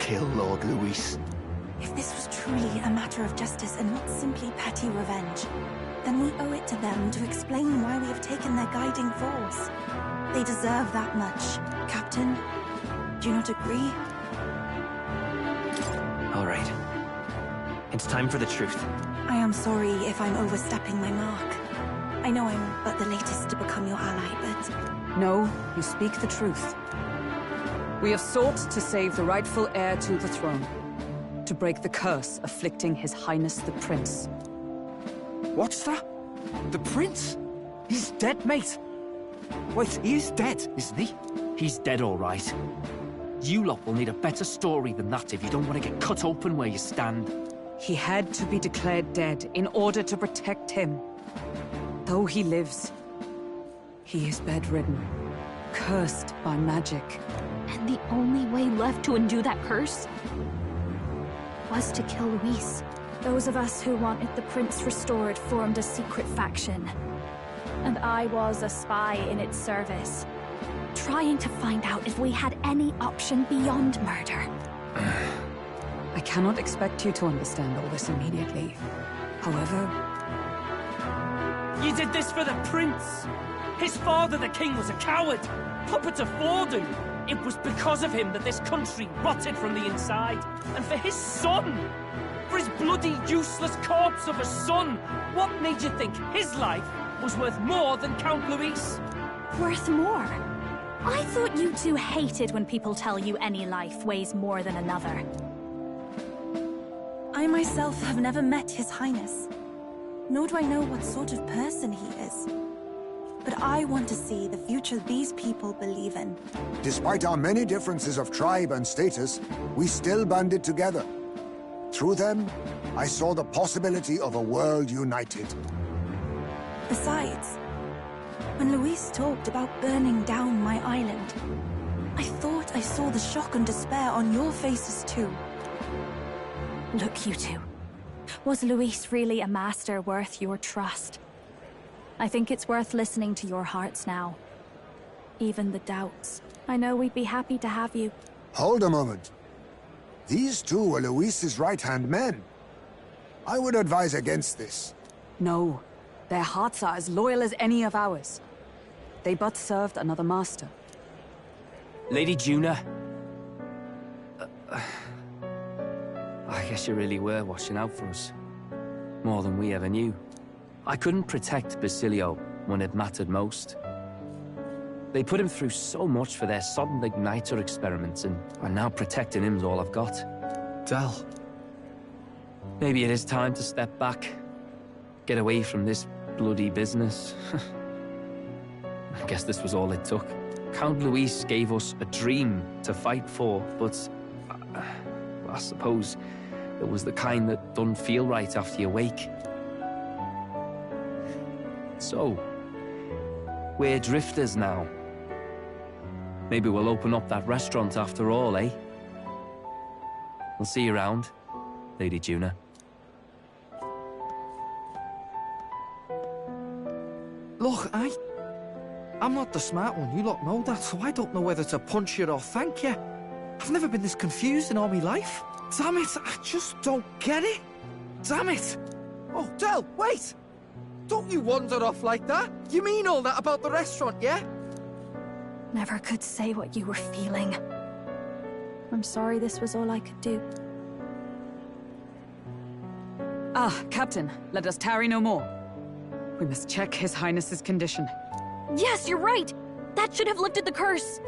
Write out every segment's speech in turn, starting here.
kill Lord Luis. If this was truly a matter of justice and not simply petty revenge, then we owe it to them to explain why we have taken their guiding force. They deserve that much. Captain, do you not agree? All right. It's time for the truth. I am sorry if I'm overstepping my mark. I know I'm but the latest to become your ally, but... No, you speak the truth. We have sought to save the rightful heir to the throne. To break the curse afflicting His Highness the Prince. What's that? The Prince? He's dead, mate. Wait, he is dead, isn't he? He's dead, all right. You lot will need a better story than that if you don't want to get cut open where you stand. He had to be declared dead in order to protect him. Though he lives, he is bedridden, cursed by magic. And the only way left to undo that curse was to kill Luis. Those of us who wanted the prince restored formed a secret faction. And I was a spy in its service, Trying to find out if we had any option beyond murder. I cannot expect you to understand all this immediately. However... You did this for the prince! His father, the king, was a coward! Puppet of Fordu! It was because of him that this country rotted from the inside. And for his son! For his bloody, useless corpse of a son! What made you think his life was worth more than Count Luis? Worth more? I thought you two hated when people tell you any life weighs more than another. I myself have never met His Highness, nor do I know what sort of person he is. But I want to see the future these people believe in. Despite our many differences of tribe and status, we still banded together. Through them, I saw the possibility of a world united. Besides, when Luis talked about burning down my island, I thought I saw the shock and despair on your faces too. Look, you two. Was Luis really a master worth your trust? I think it's worth listening to your hearts now. Even the doubts. I know we'd be happy to have you. Hold a moment. These two were Luis's right-hand men. I would advise against this. No. Their hearts are as loyal as any of ours. They but served another master. Lady Juna. I guess you really were watching out for us. More than we ever knew. I couldn't protect Basilio when it mattered most. They put him through so much for their sudden igniter experiments, and now protecting him's all I've got. Del. Maybe it is time to step back. Get away from this bloody business. I guess this was all it took. Count Luis gave us a dream to fight for, but I suppose it was the kind that doesn't feel right after you wake. So, we're drifters now. Maybe we'll open up that restaurant after all, eh? We'll see you around, Lady Juna. Look, I'm not the smart one, you lot know that, so I don't know whether to punch you or thank you. I've never been this confused in all my life. Damn it, I just don't get it. Damn it. Oh, Del, wait! Don't you wander off like that. You mean all that about the restaurant, yeah? Never could say what you were feeling. I'm sorry this was all I could do. Ah, Captain, let us tarry no more. We must check His Highness's condition. Yes, you're right! That should have lifted the curse!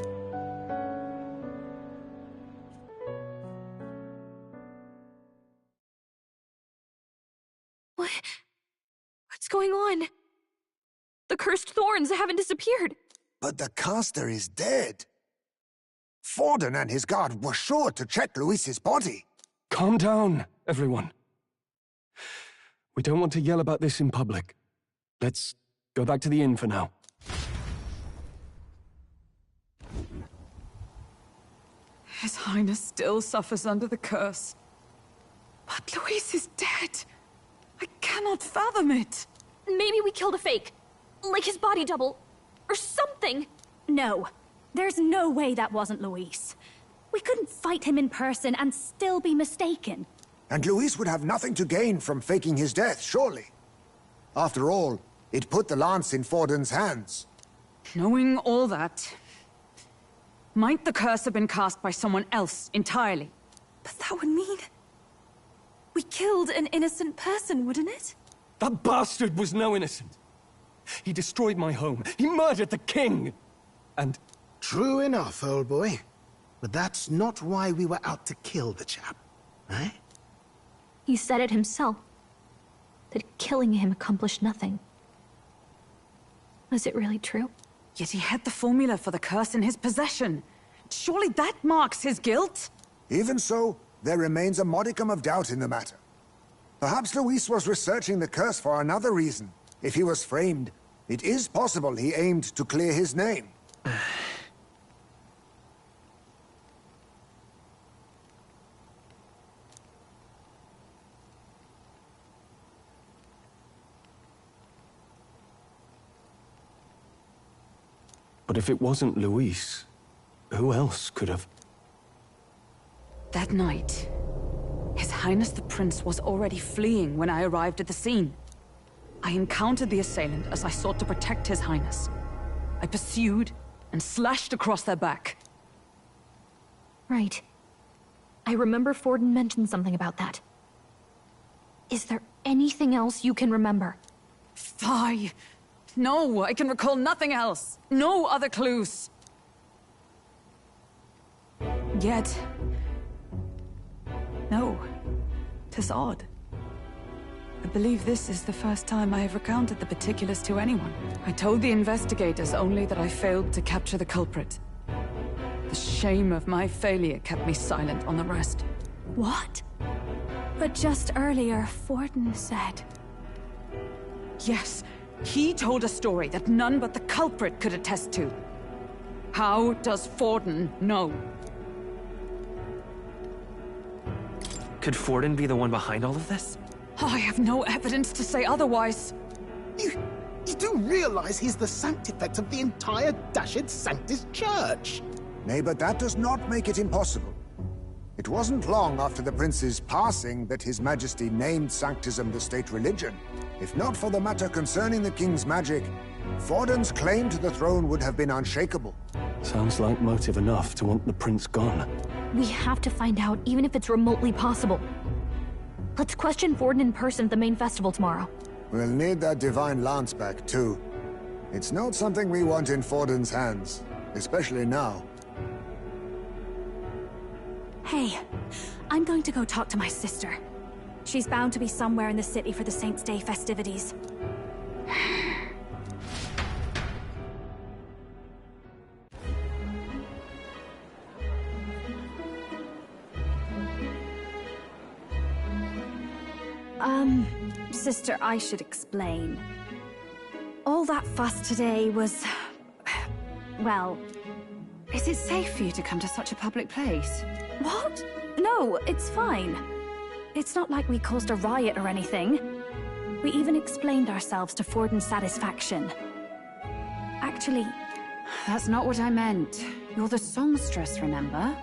What's going on? The cursed thorns haven't disappeared. But the caster is dead. Forden and his guard were sure to check Luis's body. Calm down, everyone. We don't want to yell about this in public. Let's go back to the inn for now. His Highness still suffers under the curse. But Luis is dead. I cannot fathom it. Maybe we killed a fake. Like his body double. Or something. No. There's no way that wasn't Luis. We couldn't fight him in person and still be mistaken. And Luis would have nothing to gain from faking his death, surely. After all, it put the lance in Forden's hands. Knowing all that, might the curse have been cast by someone else entirely? But that would mean... we killed an innocent person, wouldn't it? That bastard was no innocent. He destroyed my home. He murdered the king. And... True enough, old boy. But that's not why we were out to kill the chap, eh? He said it himself. That killing him accomplished nothing. Was it really true? Yet he had the formula for the curse in his possession. Surely that marks his guilt? Even so, there remains a modicum of doubt in the matter. Perhaps Luis was researching the curse for another reason. If he was framed, it is possible he aimed to clear his name. But if it wasn't Luis, who else could have... That night, His Highness the Prince was already fleeing when I arrived at the scene. I encountered the assailant as I sought to protect His Highness. I pursued and slashed across their back. Right. I remember Forden mentioned something about that. Is there anything else you can remember? Fie! No, I can recall nothing else. No other clues. Yet... no. 'Tis odd. I believe this is the first time I have recounted the particulars to anyone. I told the investigators only that I failed to capture the culprit. The shame of my failure kept me silent on the rest. What? But just earlier, Forden said... Yes, he told a story that none but the culprit could attest to. How does Forden know? Could Forden be the one behind all of this? I have no evidence to say otherwise. You do realize he's the sanctifex of the entire Dashed Sanctus Church? Nay, but that does not make it impossible. It wasn't long after the prince's passing that His Majesty named Sanctism the state religion. If not for the matter concerning the king's magic, Forden's claim to the throne would have been unshakable. Sounds like motive enough to want the prince gone. We have to find out, even if it's remotely possible. Let's question Forden in person at the main festival tomorrow. We'll need that divine lance back, too. It's not something we want in Forden's hands, especially now. Hey, I'm going to go talk to my sister. She's bound to be somewhere in the city for the Saints' Day festivities. Sister, I should explain. All that fuss today was... well... Is it safe for you to come to such a public place? What? No, it's fine. It's not like we caused a riot or anything. We even explained ourselves to Forden's satisfaction. Actually... That's not what I meant. You're the songstress, remember?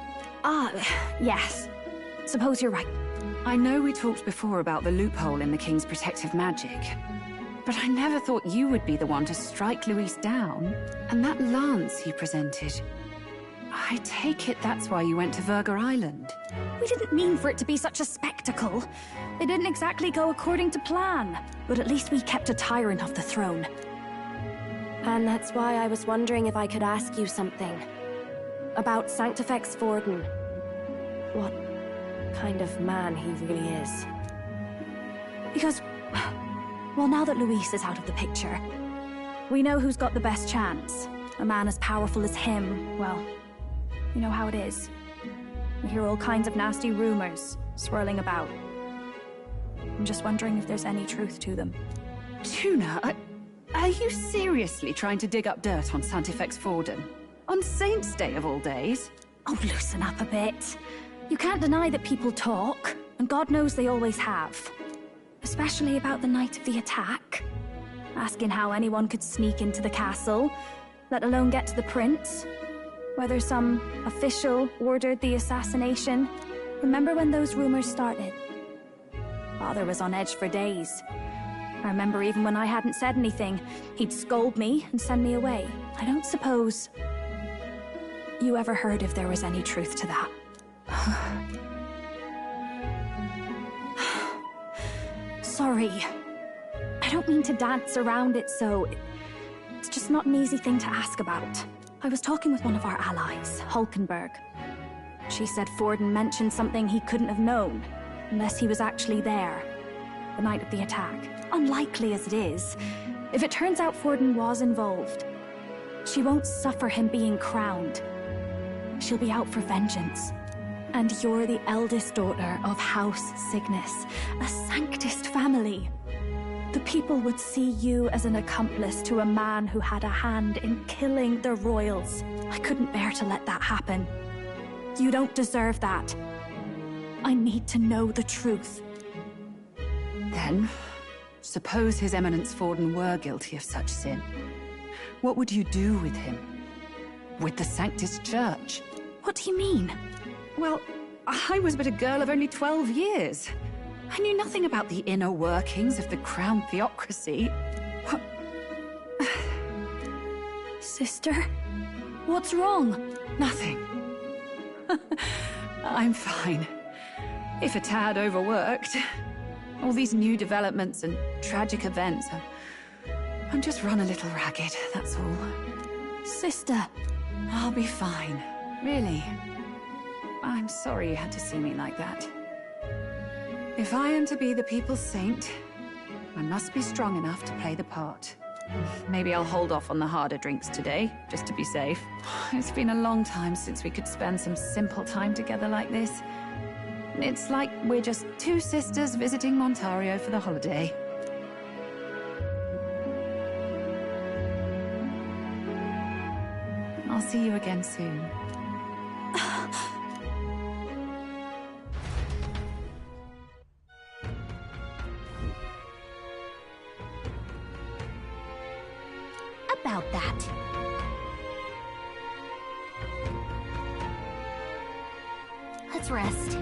Ah, yes. Suppose you're right. I know we talked before about the loophole in the King's protective magic, but I never thought you would be the one to strike Luis down. And that lance he presented... I take it that's why you went to Virga Island. We didn't mean for it to be such a spectacle. It didn't exactly go according to plan. But at least we kept a tyrant off the throne. And that's why I was wondering if I could ask you something. About Sanctifex Forden. What kind of man he really is. Because... well, now that Luis is out of the picture, we know who's got the best chance. A man as powerful as him, well... you know how it is. We hear all kinds of nasty rumors swirling about. I'm just wondering if there's any truth to them. Tuna, are you seriously trying to dig up dirt on Sanctifex Forden? On Saints' Day of all days? Oh, loosen up a bit. You can't deny that people talk, and God knows they always have. Especially about the night of the attack. Asking how anyone could sneak into the castle, let alone get to the prince. Whether some official ordered the assassination. Remember when those rumors started? Father was on edge for days. I remember even when I hadn't said anything, he'd scold me and send me away. I don't suppose you ever heard if there was any truth to that. Sorry. I don't mean to dance around it, so it's just not an easy thing to ask about. I was talking with one of our allies, Hulkenberg. She said Forden mentioned something he couldn't have known, unless he was actually there, the night of the attack. Unlikely as it is, if it turns out Forden was involved, she won't suffer him being crowned. She'll be out for vengeance. And you're the eldest daughter of House Cygnus, a Sanctist family. The people would see you as an accomplice to a man who had a hand in killing the royals. I couldn't bear to let that happen. You don't deserve that. I need to know the truth. Then, suppose His Eminence Forden were guilty of such sin. What would you do with him? With the Sanctist Church? What do you mean? Well, I was but a girl of only 12 years. I knew nothing about the inner workings of the crown theocracy. Sister? What's wrong? Nothing. I'm fine. If a tad overworked. All these new developments and tragic events. I'm just run a little ragged, that's all. Sister. I'll be fine. Really. I'm sorry you had to see me like that. If I am to be the people's saint, I must be strong enough to play the part. Maybe I'll hold off on the harder drinks today, just to be safe. It's been a long time since we could spend some simple time together like this. It's like we're just two sisters visiting Montario for the holiday. I'll see you again soon. About that. Let's rest.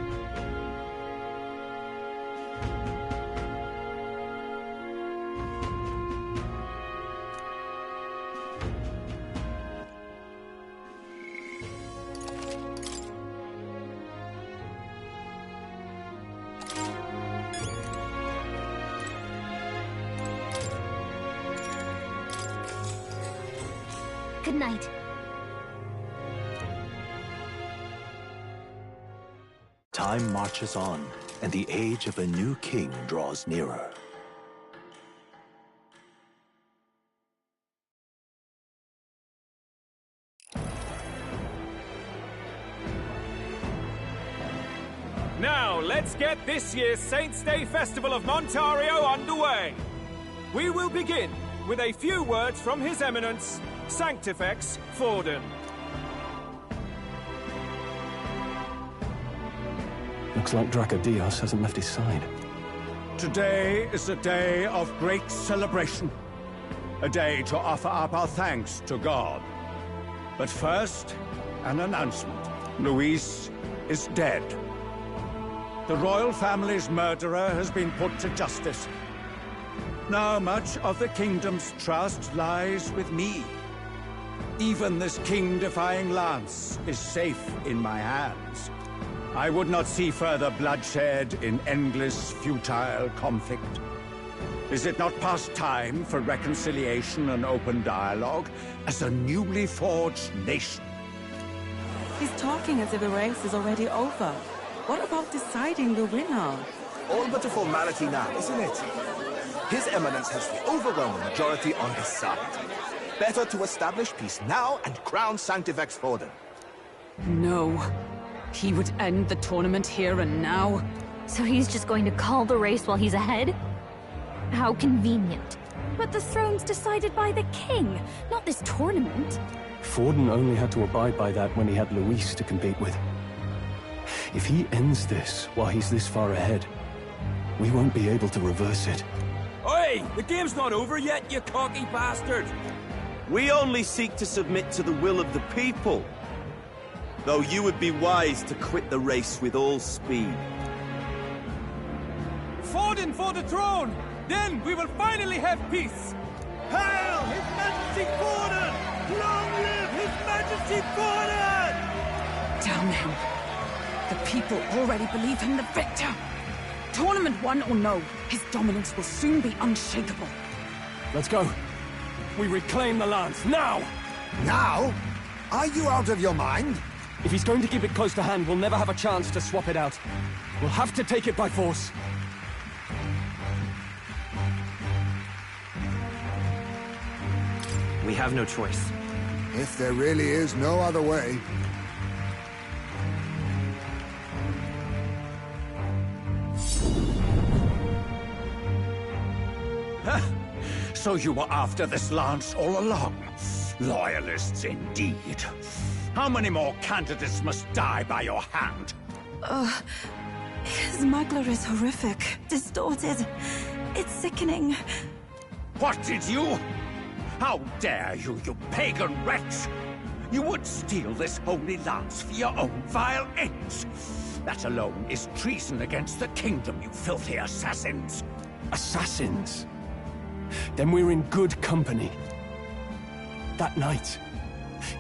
Good night. Time marches on, and the age of a new king draws nearer. Now, let's get this year's Saints' Day Festival of Montario underway. We will begin with a few words from His Eminence, Sanctifex Forden. Looks like Dracodios hasn't left his side. Today is a day of great celebration. A day to offer up our thanks to God. But first, an announcement. Luis is dead. The royal family's murderer has been put to justice. Now much of the kingdom's trust lies with me. Even this king-defying lance is safe in my hands. I would not see further bloodshed in endless, futile conflict. Is it not past time for reconciliation and open dialogue as a newly forged nation? He's talking as if the race is already over. What about deciding the winner? All but a formality now, isn't it? His Eminence has the overwhelming majority on his side. Better to establish peace now and crown Sanctifex Forden. No. He would end the tournament here and now. So he's just going to call the race while he's ahead? How convenient. But the throne's decided by the king, not this tournament. Forden only had to abide by that when he had Luis to compete with. If he ends this while he's this far ahead, we won't be able to reverse it. Oi! The game's not over yet, you cocky bastard! We only seek to submit to the will of the people. Though you would be wise to quit the race with all speed. Forden for the throne! Then we will finally have peace! Hail His Majesty Forden! Long live His Majesty Forden! Damn him. The people already believe him the victor. Tournament won or no, his dominance will soon be unshakable. Let's go. We reclaim the lands, now! Now? Are you out of your mind? If he's going to keep it close to hand, we'll never have a chance to swap it out. We'll have to take it by force. We have no choice. If there really is no other way. So you were after this lance all along? Loyalists indeed. How many more candidates must die by your hand? His Magler is horrific, distorted. It's sickening. What did you? How dare you, you pagan wretch! You would steal this holy lance for your own vile ends. That alone is treason against the kingdom, you filthy assassins. Assassins? Then we're in good company. That night,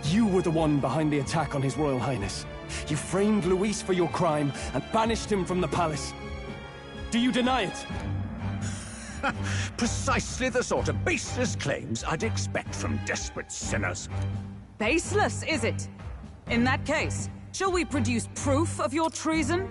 you were the one behind the attack on His Royal Highness. You framed Luis for your crime and banished him from the palace. Do you deny it? Precisely the sort of baseless claims I'd expect from desperate sinners. Baseless, is it? In that case, shall we produce proof of your treason?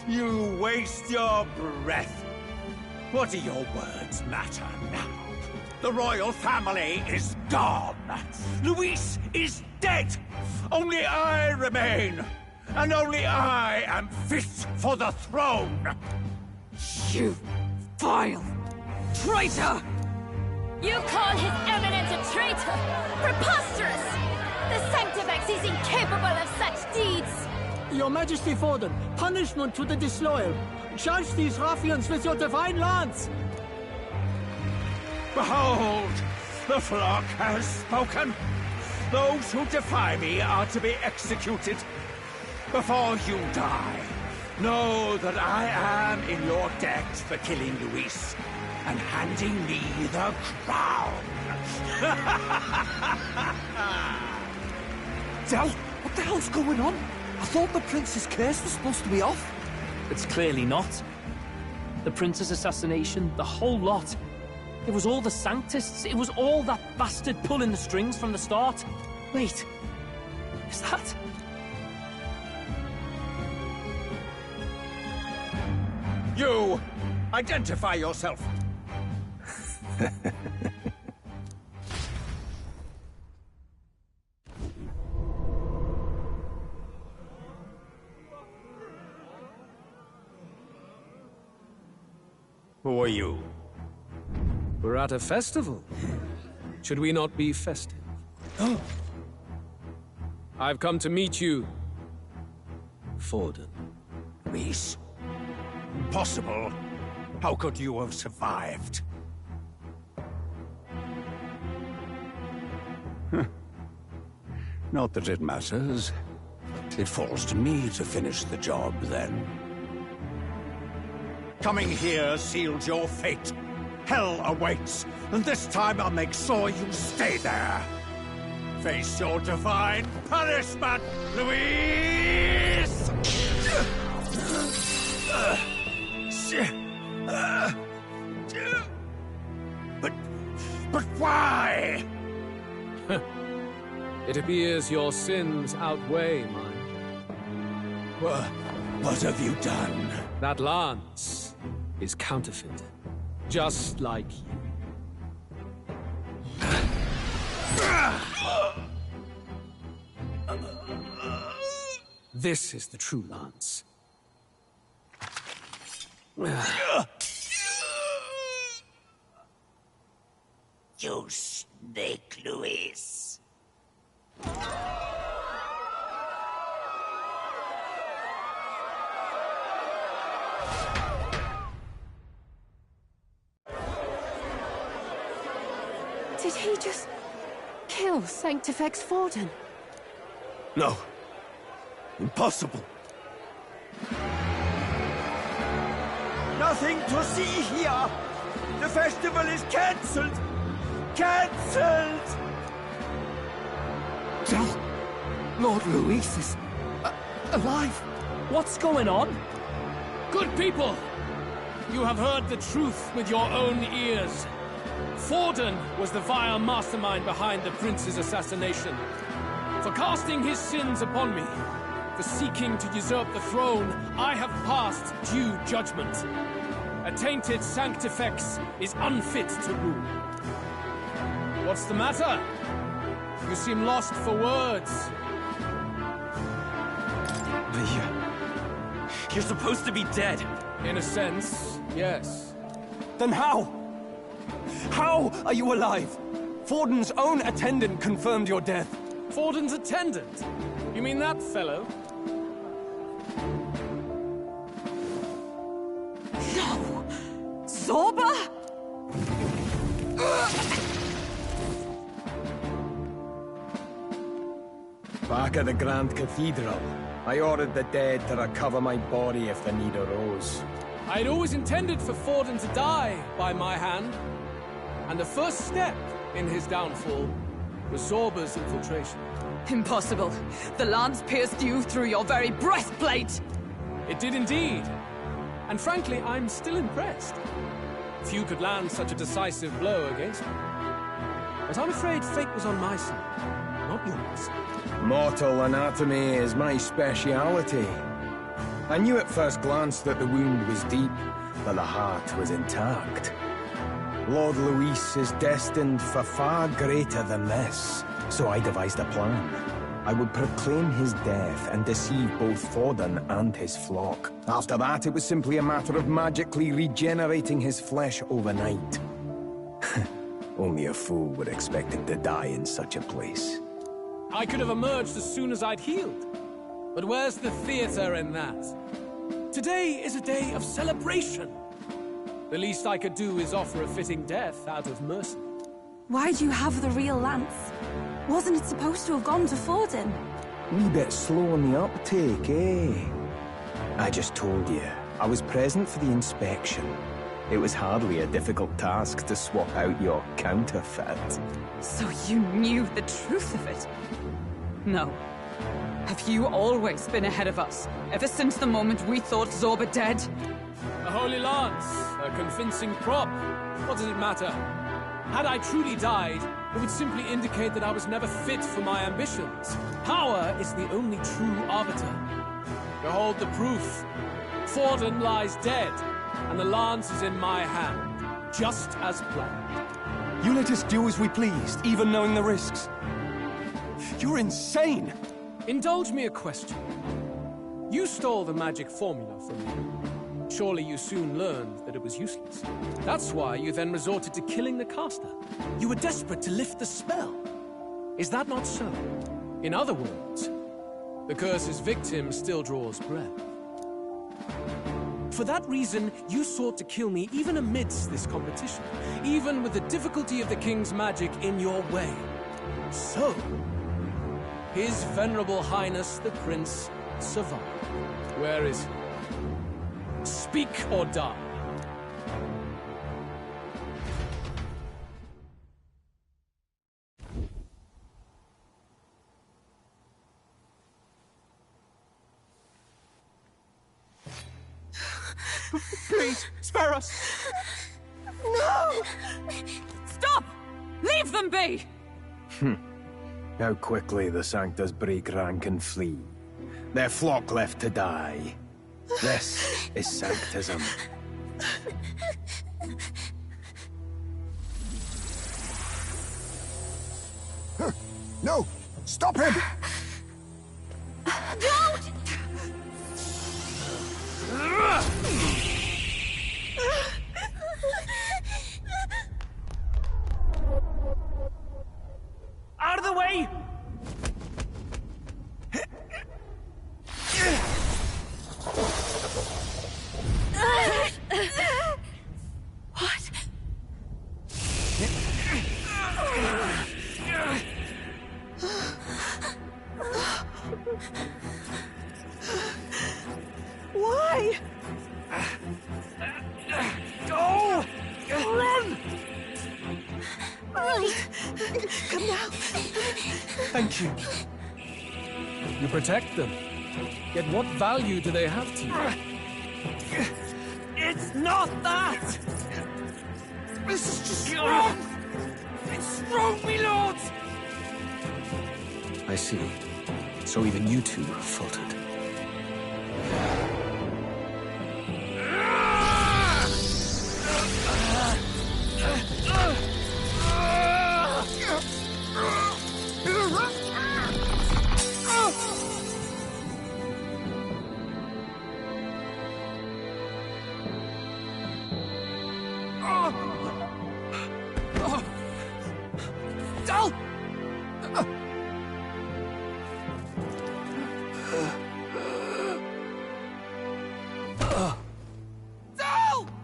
You waste your breath. What do your words matter now? The royal family is gone. Luis is dead. Only I remain. And only I am fit for the throne. You vile traitor! You call His Eminence a traitor? Preposterous! The Sanctifex is incapable of such deeds! Your Majesty Forden, punishment to the disloyal. Judge these ruffians with your divine lance! Behold, the flock has spoken. Those who defy me are to be executed. Before you die, know that I am in your debt for killing Luis and handing me the crown. Del, what the hell's going on? I thought the prince's curse was supposed to be off. It's clearly not. The prince's assassination, the whole lot. It was all the Sanctists. It was all that bastard pulling the strings from the start. Wait, is that... You! Identify yourself! Who are you? We're at a festival. Should we not be festive? I've come to meet you, Forden. Luis? Impossible. How could you have survived? Not that it matters. It falls to me to finish the job, then. Coming here sealed your fate. Hell awaits, and this time I'll make sure you stay there. Face your divine punishment, Luis! But why? It appears your sins outweigh mine. What have you done? That lance is counterfeit, just like you. This is the true lance. You snake, Luis. Did he just kill Sanctifex Forden? No. Impossible. Nothing to see here! The festival is cancelled! Cancelled! Lord Luis is alive. What's going on? Good people! You have heard the truth with your own ears. Forden was the vile mastermind behind the prince's assassination. For casting his sins upon me, for seeking to usurp the throne, I have passed due judgment. A tainted Sanctifex is unfit to rule. What's the matter? You seem lost for words. You're supposed to be dead. In a sense, yes. Then how? How are you alive? Forden's own attendant confirmed your death. Forden's attendant? You mean that fellow? No! Zorba? Back at the Grand Cathedral, I ordered the dead to recover my body if the need arose. I'd always intended for Forden to die by my hand. And the first step in his downfall was Zorba's infiltration. Impossible. The lance pierced you through your very breastplate! It did indeed. And frankly, I'm still impressed. Few could land such a decisive blow against me. But I'm afraid fate was on my side, not yours. Mortal anatomy is my speciality. I knew at first glance that the wound was deep, but the heart was intact. Lord Luis is destined for far greater than this, so I devised a plan. I would proclaim his death and deceive both Forden and his flock. After that, it was simply a matter of magically regenerating his flesh overnight. Only a fool would expect him to die in such a place. I could have emerged as soon as I'd healed. But where's the theater in that? Today is a day of celebration. The least I could do is offer a fitting death out of mercy. Why do you have the real lance? Wasn't it supposed to have gone to Forden? Wee bit slow on the uptake, eh? I just told you, I was present for the inspection. It was hardly a difficult task to swap out your counterfeit. So you knew the truth of it? No. Have you always been ahead of us, ever since the moment we thought Zorba dead? A holy lance, a convincing prop. What does it matter? Had I truly died, it would simply indicate that I was never fit for my ambitions. Power is the only true arbiter. Behold the proof. Forden lies dead, and the lance is in my hand, just as planned. You let us do as we pleased, even knowing the risks. You're insane! Indulge me a question. You stole the magic formula from me. Surely you soon learned that it was useless. That's why you then resorted to killing the caster. You were desperate to lift the spell. Is that not so? In other words, the curse's victim still draws breath. For that reason, you sought to kill me even amidst this competition, even with the difficulty of the king's magic in your way. So, His Venerable Highness the Prince survived. Where is he? Speak or die. Please, spare us! No! Stop! Leave them be! How quickly the Sanctas break rank and flee. Their flock left to die. This is Sanctism. No! Stop him! Don't! Out of the way! What? Why? Go! Run! Right. Come now. Thank you. You protect them. Yet what value do they have to you? It's not that! This is just wrong! It's wrong, me lords! I see. So even you two have faltered.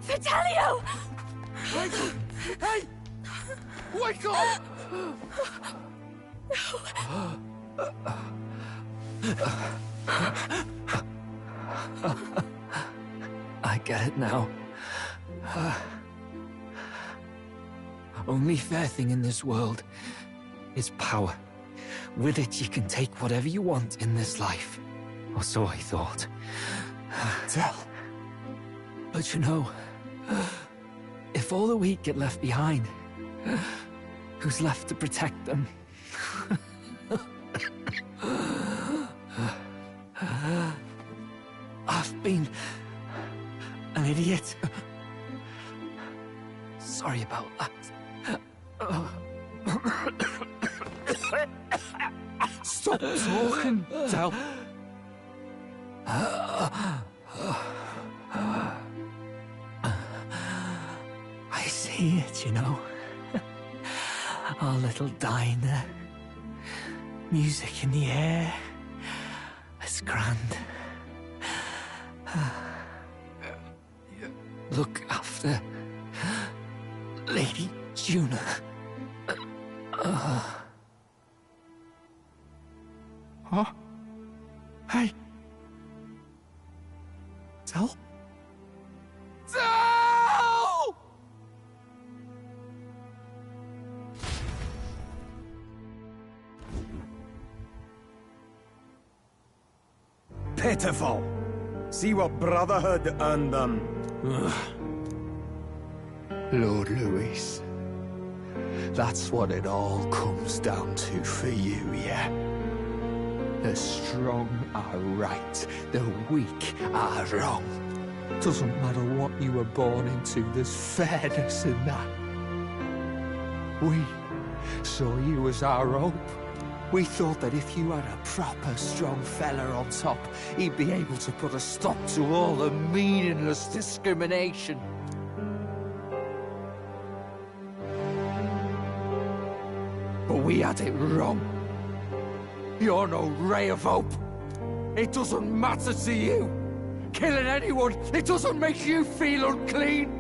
Vitelio! Hey! Wake up! I get it now. Only fair thing in this world is power. With it, you can take whatever you want in this life. Or so I thought. Tell. But you know, if all the weak get left behind, who's left to protect them? I've been an idiot. Sorry about that. Stop talking, Del. I see it, you know. Our little diner. Music in the air. It's grand. Look after Lady Juna. Huh? Hey. Del? Del! Pitiful. See what Brotherhood earned them. Lord Louis. That's what it all comes down to for you, yeah? The strong are right, the weak are wrong. Doesn't matter what you were born into, there's fairness in that. We saw you as our hope. We thought that if you had a proper strong fella on top, he'd be able to put a stop to all the meaningless discrimination. But we had it wrong. You're no ray of hope. It doesn't matter to you. Killing anyone, it doesn't make you feel unclean.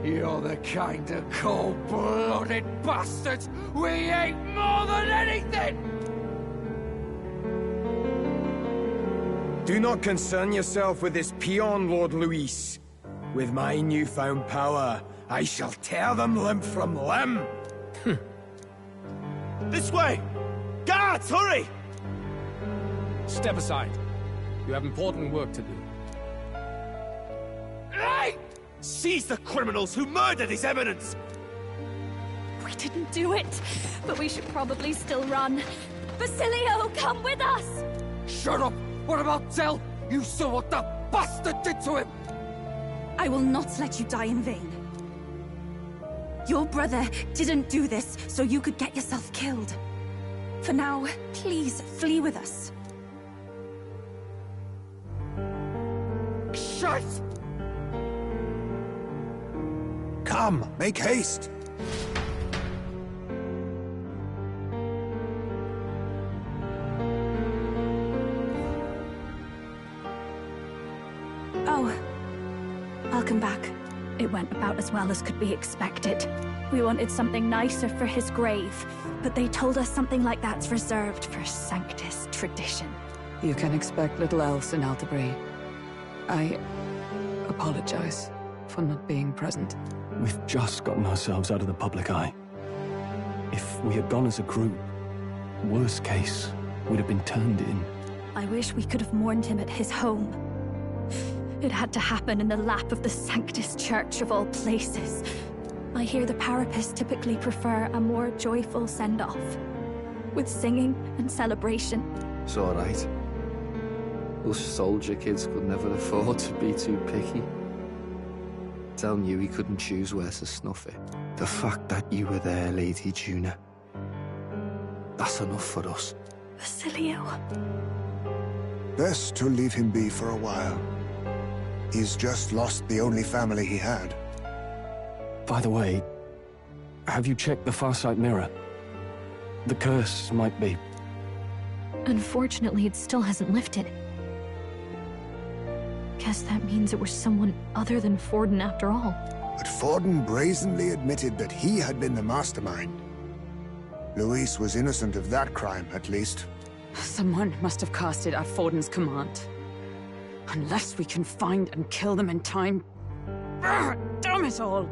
You're the kind of cold-blooded bastards we hate more than anything! Do not concern yourself with this peon, Lord Luis. With my newfound power, I shall tear them limb from limb. This way! Guards, hurry! Step aside. You have important work to do. Hey! Seize the criminals who murdered His Eminence! We didn't do it, but we should probably still run. Basilio, come with us! Shut up! What about Tell? You saw what that bastard did to him! I will not let you die in vain. Your brother didn't do this so you could get yourself killed. For now, please flee with us. Shit! Come, make haste! Oh, I'll come back. It went about as well as could be expected. We wanted something nicer for his grave, but they told us something like that's reserved for Sanctus tradition. You can expect little else in Altabri. I apologize for not being present. We've just gotten ourselves out of the public eye. If we had gone as a group, worst case, we'd have been turned in. I wish we could have mourned him at his home. It had to happen in the lap of the Sanctus Church of all places. I hear the Parapists typically prefer a more joyful send-off, with singing and celebration. It's alright. Us soldier kids could never afford to be too picky. Tell knew he couldn't choose where to snuff it. The fact that you were there, Lady Juna, that's enough for us. Basilio. Best to leave him be for a while. He's just lost the only family he had. By the way, have you checked the Farsight mirror? The curse might be... Unfortunately, it still hasn't lifted. Guess that means it was someone other than Forden after all. But Forden brazenly admitted that he had been the mastermind. Luis was innocent of that crime, at least. Someone must have cast it at Forden's command. Unless we can find and kill them in time... Damn it all!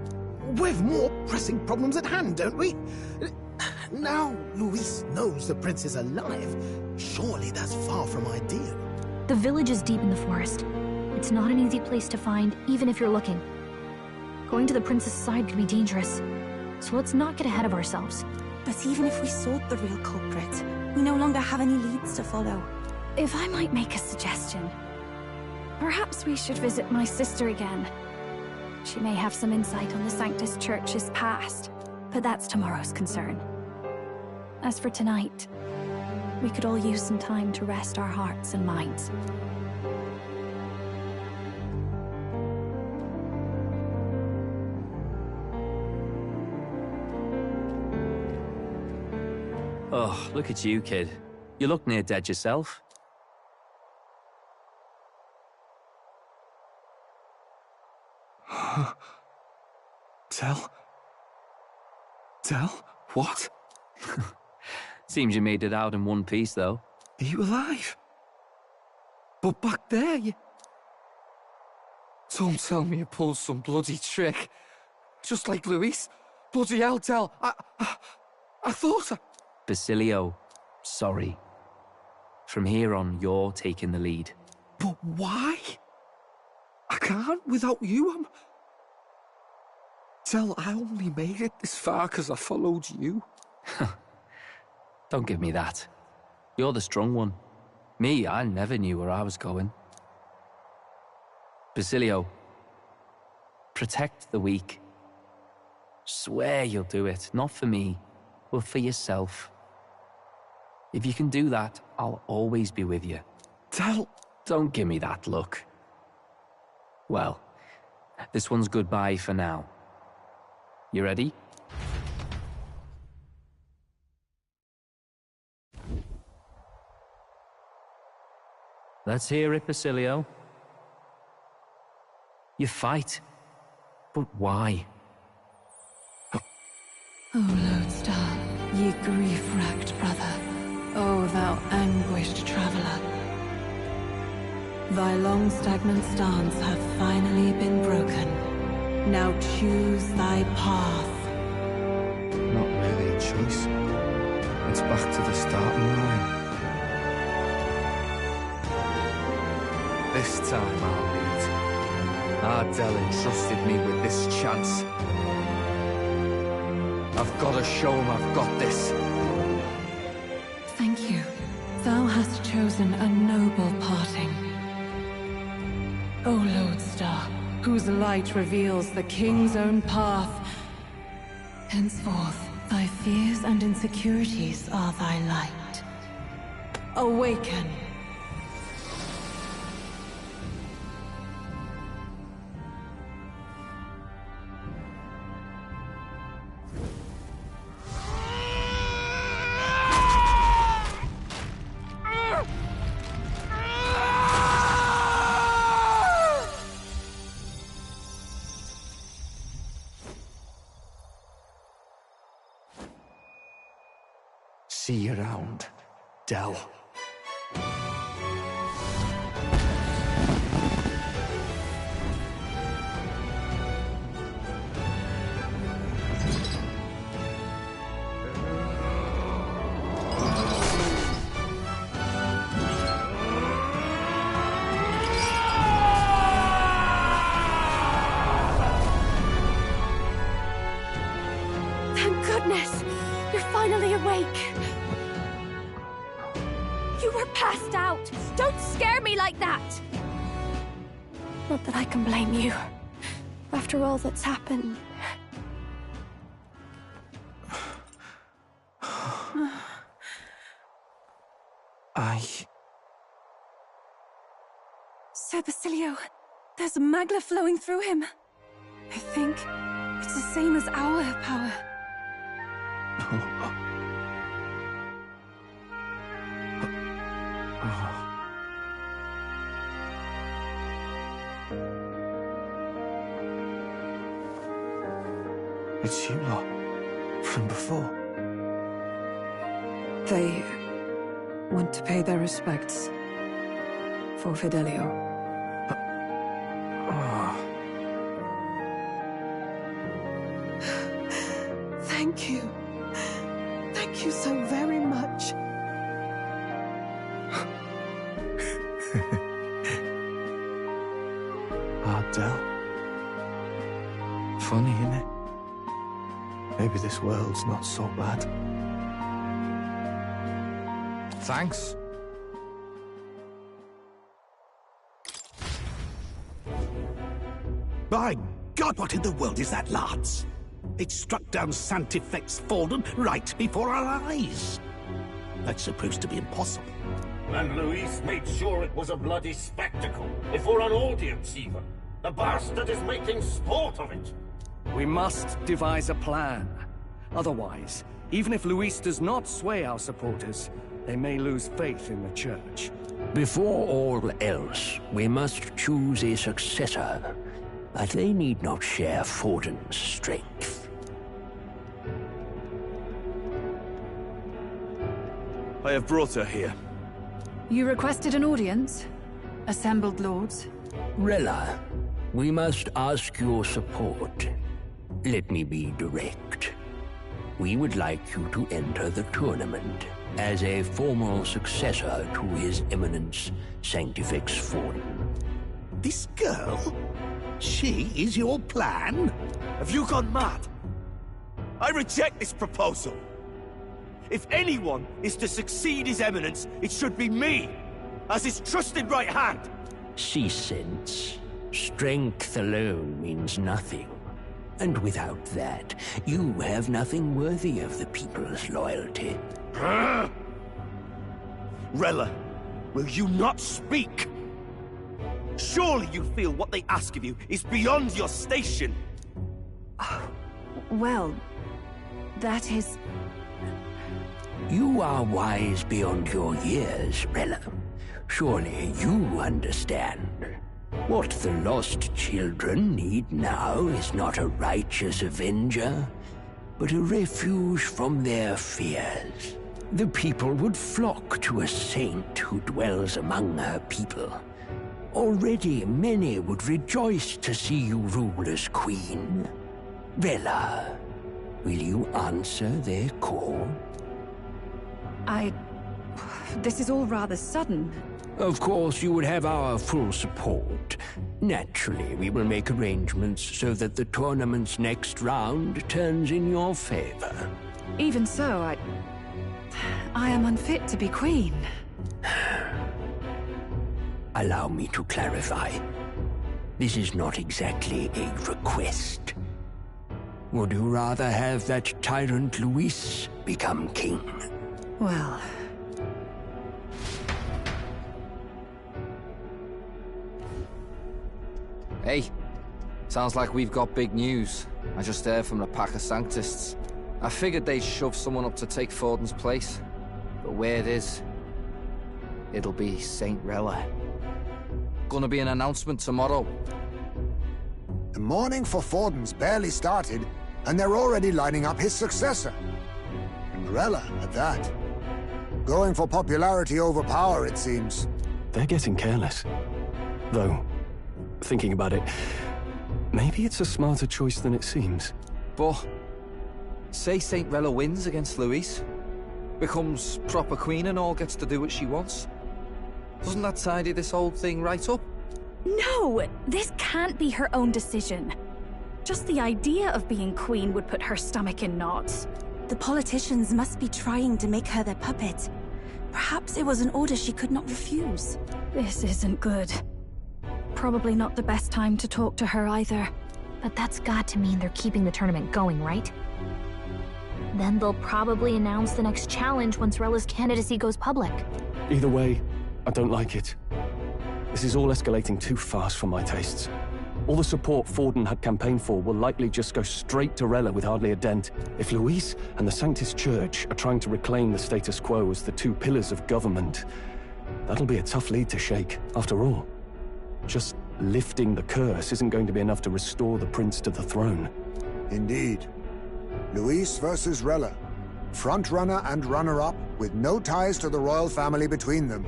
We've more pressing problems at hand, don't we? Now Luis knows the prince is alive. Surely that's far from ideal. The village is deep in the forest. It's not an easy place to find, even if you're looking. Going to the prince's side could be dangerous. So let's not get ahead of ourselves. But even if we sought the real culprit, we no longer have any leads to follow. If I might make a suggestion, perhaps we should visit my sister again. She may have some insight on the Sanctus Church's past, but that's tomorrow's concern. As for tonight, we could all use some time to rest our hearts and minds. Oh, look at you, kid. You look near dead yourself. Tell? What? Seems you made it out in one piece, though. Are you alive? But back there, you... Don't tell me you pulled some bloody trick. Just like Luis. Bloody hell, Tell. I thought I... Basilio, sorry. From here on, you're taking the lead. But why? I can't without you. Tell, I only made it this far because I followed you. Don't give me that. You're the strong one. Me, I never knew where I was going. Basilio, protect the weak. Swear you'll do it, not for me, but for yourself. If you can do that, I'll always be with you. Tell... Don't give me that look. Well, this one's goodbye for now. You ready? Let's hear it, Basilio. You fight. But why? O Lodestar, ye grief-racked brother, O thou anguished traveler. Thy long stagnant stance hath finally been broken. Now choose thy path. Not really a choice. It's back to the starting line. This time I'll lead. Ardell entrusted me with this chance. I've got to show him I've got this. Thank you. Thou hast chosen a noble parting. O Lodestar, whose light reveals the king's own path. Henceforth, thy fears and insecurities are thy light. Awaken. See you around, Del. Thank goodness! You're finally awake! You were passed out! Don't scare me like that! Not that I can blame you. After all that's happened. Sir Basilio, there's magla flowing through him. I think it's the same as our power. It's you lot. From before. They want to pay their respects for Fidelio. Thank you. Thank you so very much. Del. Funny, innit? Maybe this world's not so bad. Thanks. By God, what in the world is that, lads? It struck down Sanctifex Forden right before our eyes. That's supposed to be impossible. And Luis made sure it was a bloody spectacle, before an audience even. The bastard is making sport of it. We must devise a plan. Otherwise, even if Luis does not sway our supporters, they may lose faith in the church. Before all else, we must choose a successor. But they need not share Forden's strength. I have brought her here. You requested an audience? Assembled lords? Rella, we must ask your support. Let me be direct. We would like you to enter the tournament as a formal successor to His Eminence Sanctifex Forden. This girl? She is your plan? Have you gone mad? I reject this proposal. If anyone is to succeed His Eminence, it should be me, as his trusted right hand. Cease sense. Strength alone means nothing. And without that, you have nothing worthy of the people's loyalty. Rella, will you not speak? Surely you feel what they ask of you is beyond your station. Well, that is... You are wise beyond your years, Rella. Surely you understand. What the lost children need now is not a righteous avenger, but a refuge from their fears. The people would flock to a saint who dwells among her people. Already many would rejoice to see you rule as queen. Rella, will you answer their call? This is all rather sudden. Of course, you would have our full support. Naturally, we will make arrangements so that the tournament's next round turns in your favor. Even so, I am unfit to be queen. Allow me to clarify. This is not exactly a request. Would you rather have that tyrant Luis become king? Well... Hey, sounds like we've got big news. I just heard from the pack of Sanctists. I figured they'd shove someone up to take Forden's place. But where it is, it'll be Saint Rella. Gonna be an announcement tomorrow. The mourning for Forden's barely started, and they're already lining up his successor. And Rella, at that. Going for popularity over power, it seems. They're getting careless. Though, thinking about it, maybe it's a smarter choice than it seems. But, say Saint Rella wins against Luis, becomes proper queen and all gets to do what she wants. Doesn't that tidy this whole thing right up? No! This can't be her own decision. Just the idea of being queen would put her stomach in knots. The politicians must be trying to make her their puppet. Perhaps it was an order she could not refuse. This isn't good. Probably not the best time to talk to her either. But that's got to mean they're keeping the tournament going, right? Then they'll probably announce the next challenge once Rella's candidacy goes public. Either way, I don't like it. This is all escalating too fast for my tastes. All the support Forden had campaigned for will likely just go straight to Rella with hardly a dent. If Luis and the Sanctus Church are trying to reclaim the status quo as the two pillars of government, that'll be a tough lead to shake. After all, just lifting the curse isn't going to be enough to restore the prince to the throne. Indeed. Luis versus Rella. Frontrunner and runner-up, with no ties to the royal family between them.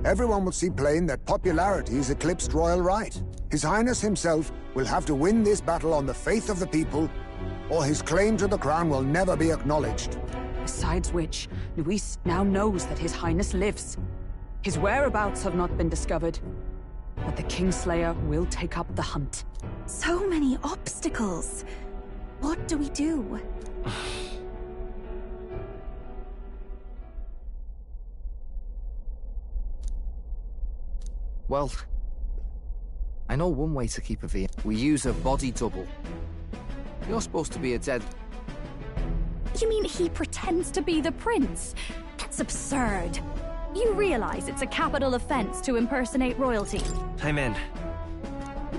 Everyone will see plain that popularity's eclipsed royal right. His Highness himself will have to win this battle on the faith of the people, or his claim to the crown will never be acknowledged. Besides which, Luis now knows that His Highness lives. His whereabouts have not been discovered, but the Kingslayer will take up the hunt. So many obstacles. What do we do? Well, I know one way to keep a V. We use a body double. You're supposed to be a dead... You mean he pretends to be the prince? That's absurd. You realize it's a capital offense to impersonate royalty. I'm in.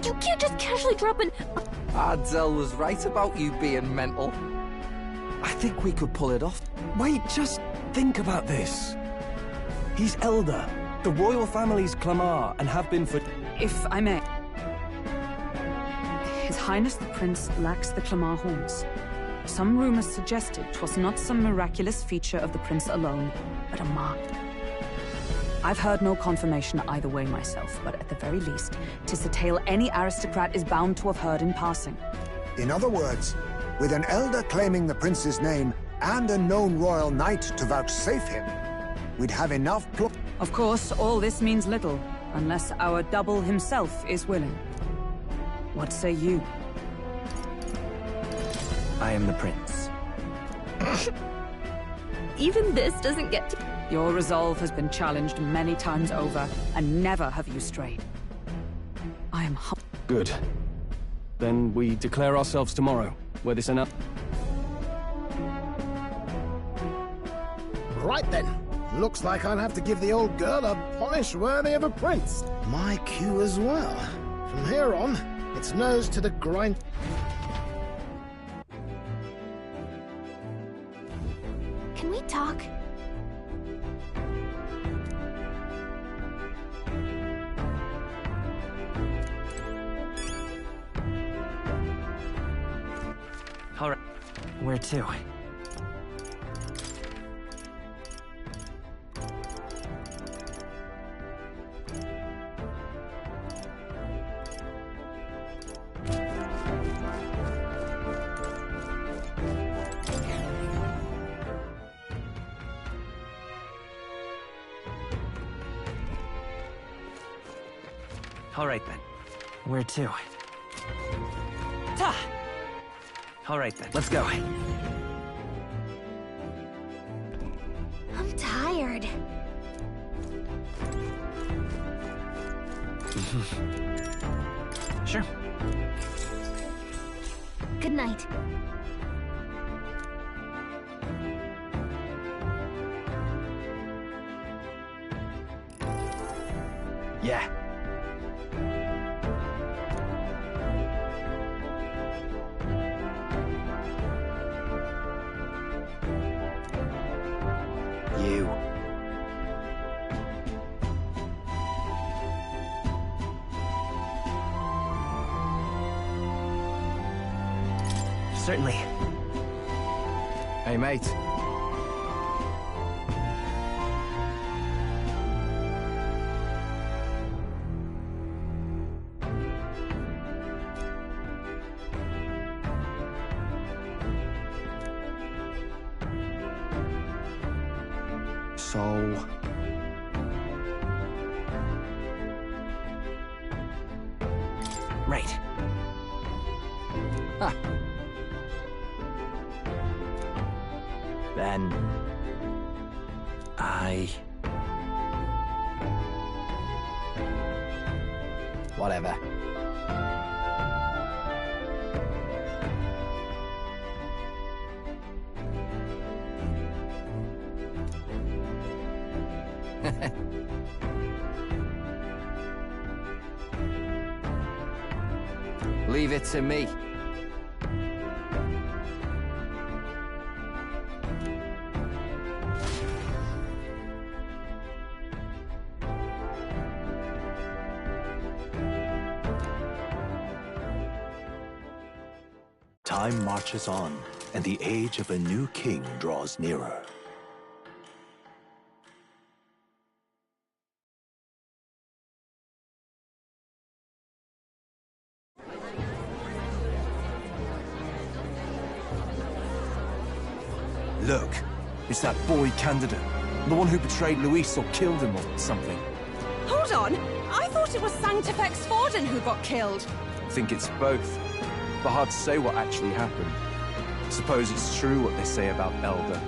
You can't just casually drop an... Ardell was right about you being mental. I think we could pull it off. Wait, just think about this. He's elder. The royal family's Clamar, and have been for... If I may. His Highness the Prince lacks the Clamar horns. Some rumors suggested 'twas not some miraculous feature of the prince alone, but a mark. I've heard no confirmation either way myself, but at the very least, 'tis a tale any aristocrat is bound to have heard in passing. In other words, with an elder claiming the prince's name and a known royal knight to vouchsafe him, we'd have enough Of course, all this means little, unless our double himself is willing. What say you? I am the prince. Even this doesn't get to... Your resolve has been challenged many times over, and never have you strayed. I am Good. Then we declare ourselves tomorrow, where this Right then. Looks like I'll have to give the old girl a polish worthy of a prince. My cue as well. From here on, it's nose to the grind. Can we talk? All right. Where to? All right then. Where to? Ta! All right then, let's go. I'm tired. Sure. Good night. Yeah. You. Certainly. Hey, mate. So... Right. Ha. Then... Whatever. Leave it to me. Time marches on, and the age of a new king draws nearer. Look, it's that boy candidate. The one who betrayed Luis or killed him or something. Hold on! I thought it was Sanctifex Forden who got killed. I think it's both. But hard to say what actually happened. Suppose it's true what they say about Elder.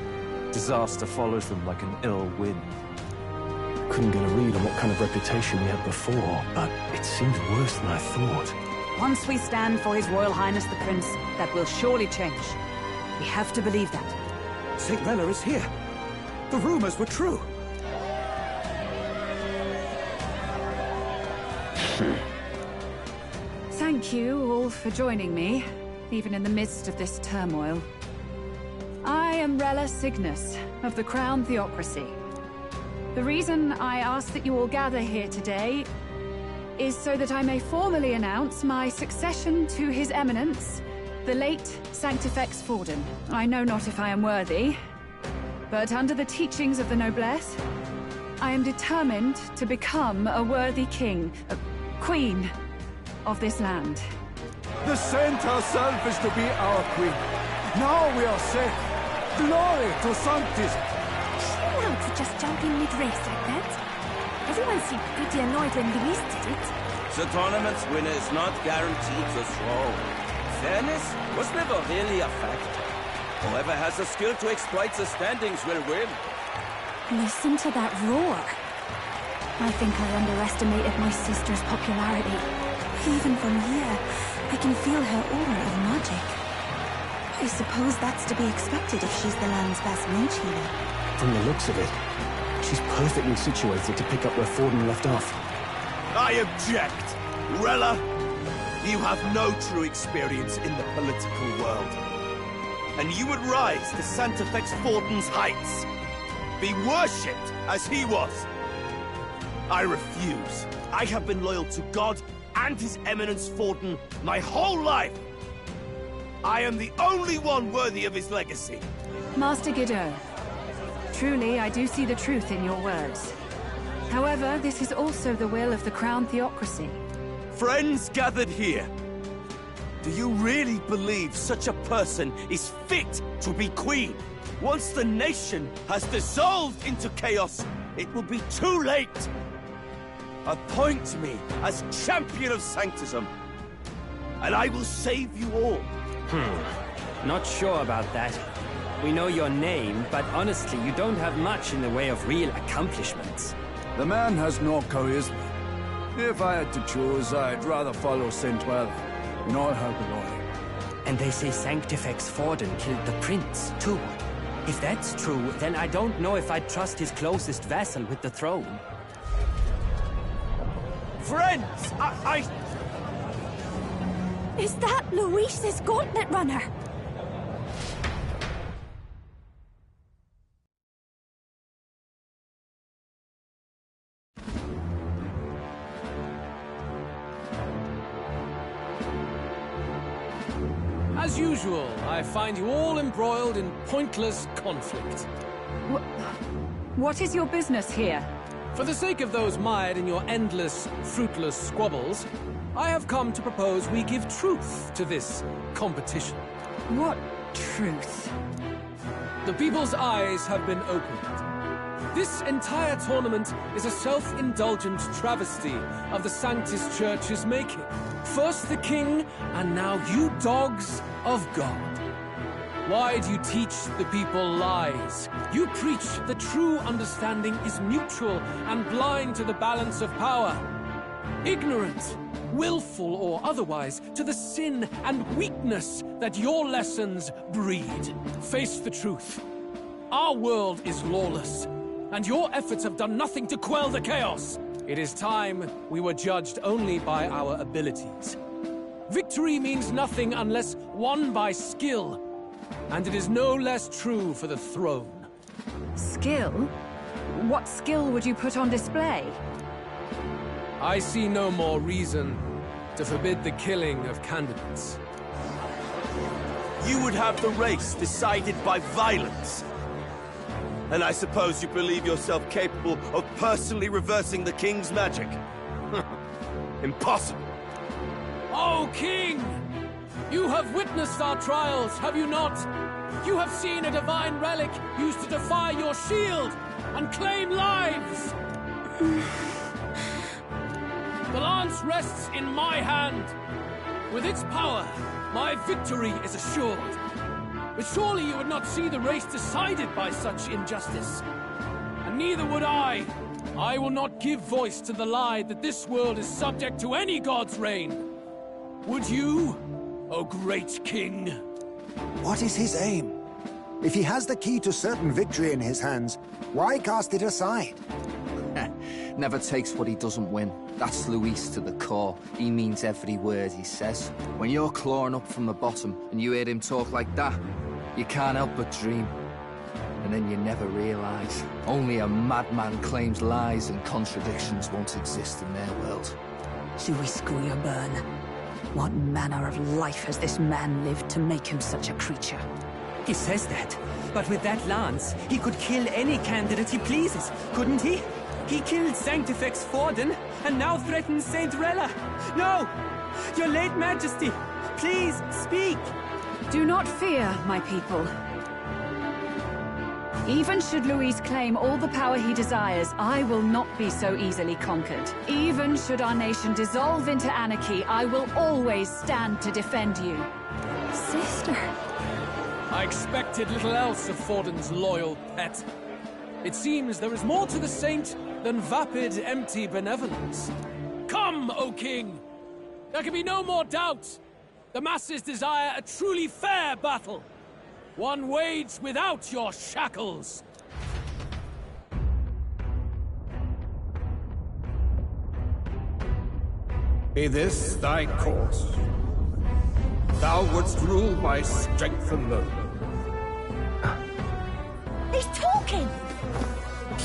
Disaster follows them like an ill wind. Couldn't get a read on what kind of reputation we had before, but it seems worse than I thought. Once we stand for His Royal Highness the Prince, that will surely change. We have to believe that. St. Rella is here. The rumors were true. Thank you all for joining me, even in the midst of this turmoil. I am Rella Cygnus, of the Crown Theocracy. The reason I ask that you all gather here today is so that I may formally announce my succession to His Eminence, the late Sanctifex Forden. I know not if I am worthy, but under the teachings of the noblesse, I am determined to become a worthy king, a queen of this land. The saint herself is to be our queen. Now we are safe. Glory to Sanctis. Now to just jump in mid-race like that. Everyone seemed pretty annoyed when Luis did it. The tournament's winner is not guaranteed the throne. Fairness was never really a factor. Whoever has the skill to exploit the standings will win. Listen to that roar. I think I underestimated my sister's popularity. Even from here, I can feel her aura of magic. I suppose that's to be expected if she's the land's best mage healer. From the looks of it, she's perfectly situated to pick up where Forden left off. I object! Rella, you have no true experience in the political world. And you would rise to Sanctifex Forden's heights. Be worshipped as he was. I refuse. I have been loyal to God and His Eminence Forden my whole life. I am the only one worthy of his legacy. Master Guido, truly I do see the truth in your words. However, this is also the will of the Crown Theocracy. Friends gathered here, do you really believe such a person is fit to be queen? Once the nation has dissolved into chaos, it will be too late. appoint me as champion of Sanctism, and I will save you all. Not sure about that. We know your name, but honestly, you don't have much in the way of real accomplishments. The man has no charisma. If I had to choose, I'd rather follow Saint Well in all her glory. And they say Sanctifex Forden killed the prince, too. If that's true, then I don't know if I'd trust his closest vassal with the throne. Friends, Is that Luis's Gauntlet Runner? As usual, I find you all embroiled in pointless conflict. What is your business here? For the sake of those mired in your endless, fruitless squabbles, I have come to propose we give truth to this competition. What truth? The people's eyes have been opened. This entire tournament is a self-indulgent travesty of the Sanctus Church's making. First the king, and now you dogs of God. Why do you teach the people lies? You preach the true understanding is mutual and blind to the balance of power. Ignorant, willful or otherwise, to the sin and weakness that your lessons breed. Face the truth. Our world is lawless, and your efforts have done nothing to quell the chaos. It is time we were judged only by our abilities. Victory means nothing unless won by skill, and it is no less true for the throne. Skill? What skill would you put on display? I see no more reason to forbid the killing of candidates. You would have the race decided by violence. And I suppose you believe yourself capable of personally reversing the king's magic? Impossible. Oh, King! You have witnessed our trials, have you not? You have seen a divine relic used to defy your shield and claim lives! The lance rests in my hand. With its power, my victory is assured. But surely you would not see the race decided by such injustice. And neither would I. I will not give voice to the lie that this world is subject to any god's reign. Would you, O great king? What is his aim? If he has the key to certain victory in his hands, why cast it aside? Never takes what he doesn't win. That's Luis to the core. He means every word he says. When you're clawing up from the bottom and you hear him talk like that, you can't help but dream. And then you never realize. Only a madman claims lies and contradictions won't exist in their world. Luis Guyurburn. What manner of life has this man lived to make him such a creature? He says that, but with that lance, he could kill any candidate he pleases, couldn't he? He killed Sanctifex Forden, and now threatens Saint Rella. No! Your late majesty, please, speak! Do not fear, my people. Even should Luis claim all the power he desires, I will not be so easily conquered. Even should our nation dissolve into anarchy, I will always stand to defend you. Sister. I expected little else of Forden's loyal pet. It seems there is more to the saint than vapid, empty benevolence. Come, O king! There can be no more doubt. The masses desire a truly fair battle. One waged without your shackles. Be this thy course. Thou wouldst rule by strength alone. He's talking!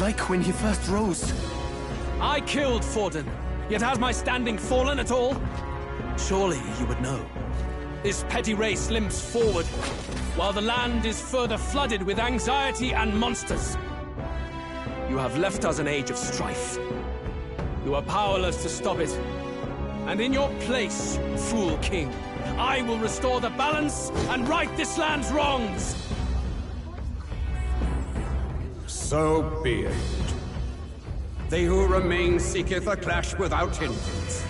Like when he first rose. I killed Forden, yet has my standing fallen at all? Surely you would know. This petty race limps forward, while the land is further flooded with anxiety and monsters. You have left us an age of strife. You are powerless to stop it. And in your place, fool king, I will restore the balance and right this land's wrongs! So be it. They who remain seeketh a clash without hindrance.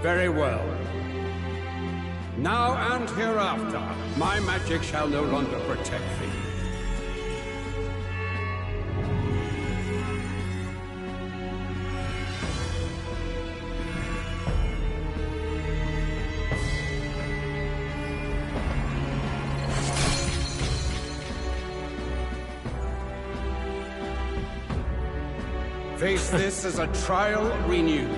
Very well. Now and hereafter, my magic shall no longer protect thee. Face this as a trial renewed.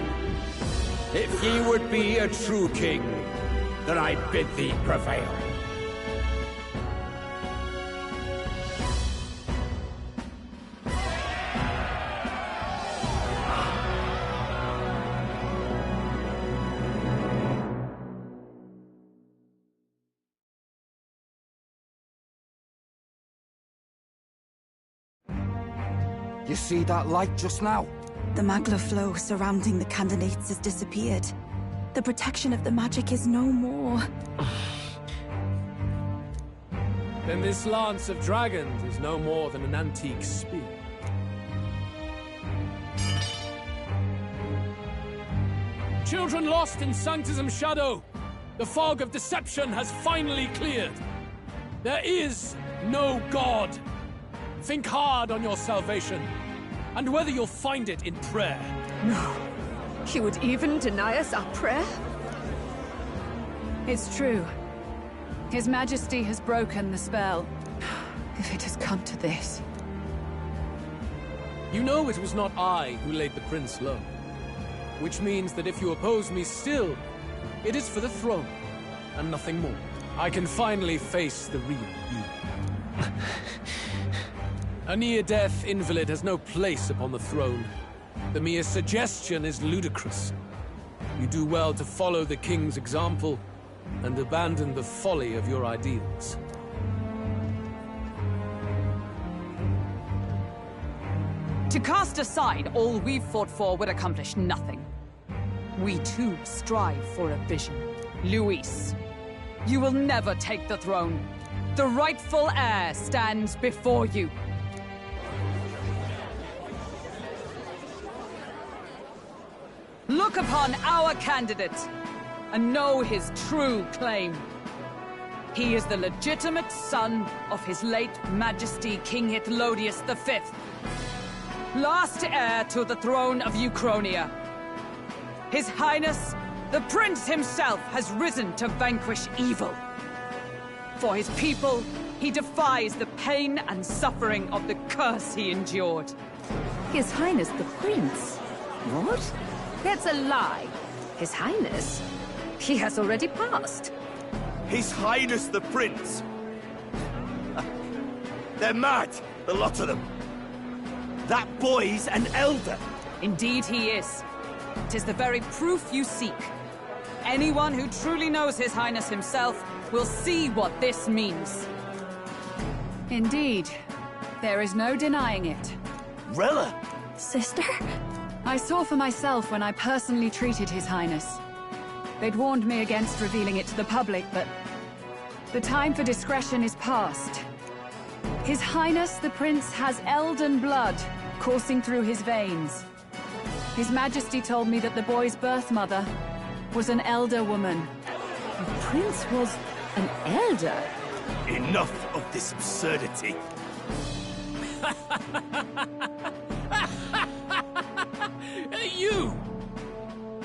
If ye would be a true king, then I bid thee prevail. You see that light just now? The magla flow surrounding the candidates has disappeared. The protection of the magic is no more. Then this lance of dragons is no more than an antique spear. Children lost in Sanctism's shadow! The fog of deception has finally cleared! There is no God! Think hard on your salvation, and whether you'll find it in prayer. No. He would even deny us our prayer? It's true. His Majesty has broken the spell. If it has come to this. You know it was not I who laid the prince low. Which means that if you oppose me still, it is for the throne, and nothing more. I can finally face the real you. A near-death invalid has no place upon the throne. The mere suggestion is ludicrous. You do well to follow the king's example and abandon the folly of your ideals. To cast aside all we've fought for would accomplish nothing. We too strive for a vision. Luis, you will never take the throne. The rightful heir stands before you. Look upon our candidate and know his true claim. He is the legitimate son of his late Majesty King Hythlodius V, last heir to the throne of Uchronia. His Highness, the Prince himself, has risen to vanquish evil. For his people, he defies the pain and suffering of the curse he endured. His Highness the Prince? What? That's a lie. His Highness? He has already passed. His Highness the Prince? They're mad, the lot of them. That boy's an elder. Indeed he is. 'Tis the very proof you seek. Anyone who truly knows His Highness himself will see what this means. Indeed. There is no denying it. Rella! Sister? I saw for myself when I personally treated His Highness. They'd warned me against revealing it to the public, but the time for discretion is past. His Highness the Prince has Elden blood coursing through his veins. His Majesty told me that the boy's birth mother was an elder woman. The Prince was an elder? Enough of this absurdity. You!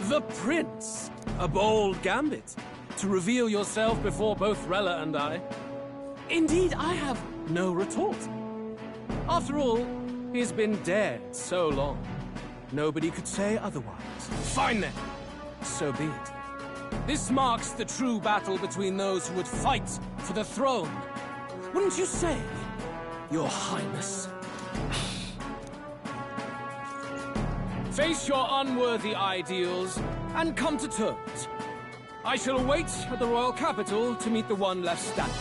The Prince! A bold gambit, to reveal yourself before both Rella and I. Indeed, I have no retort. After all, he's been dead so long. Nobody could say otherwise. Fine then. So be it. This marks the true battle between those who would fight for the throne. Wouldn't you say, Your Highness? Face your unworthy ideals and come to terms. I shall await at the royal capital to meet the one left standing.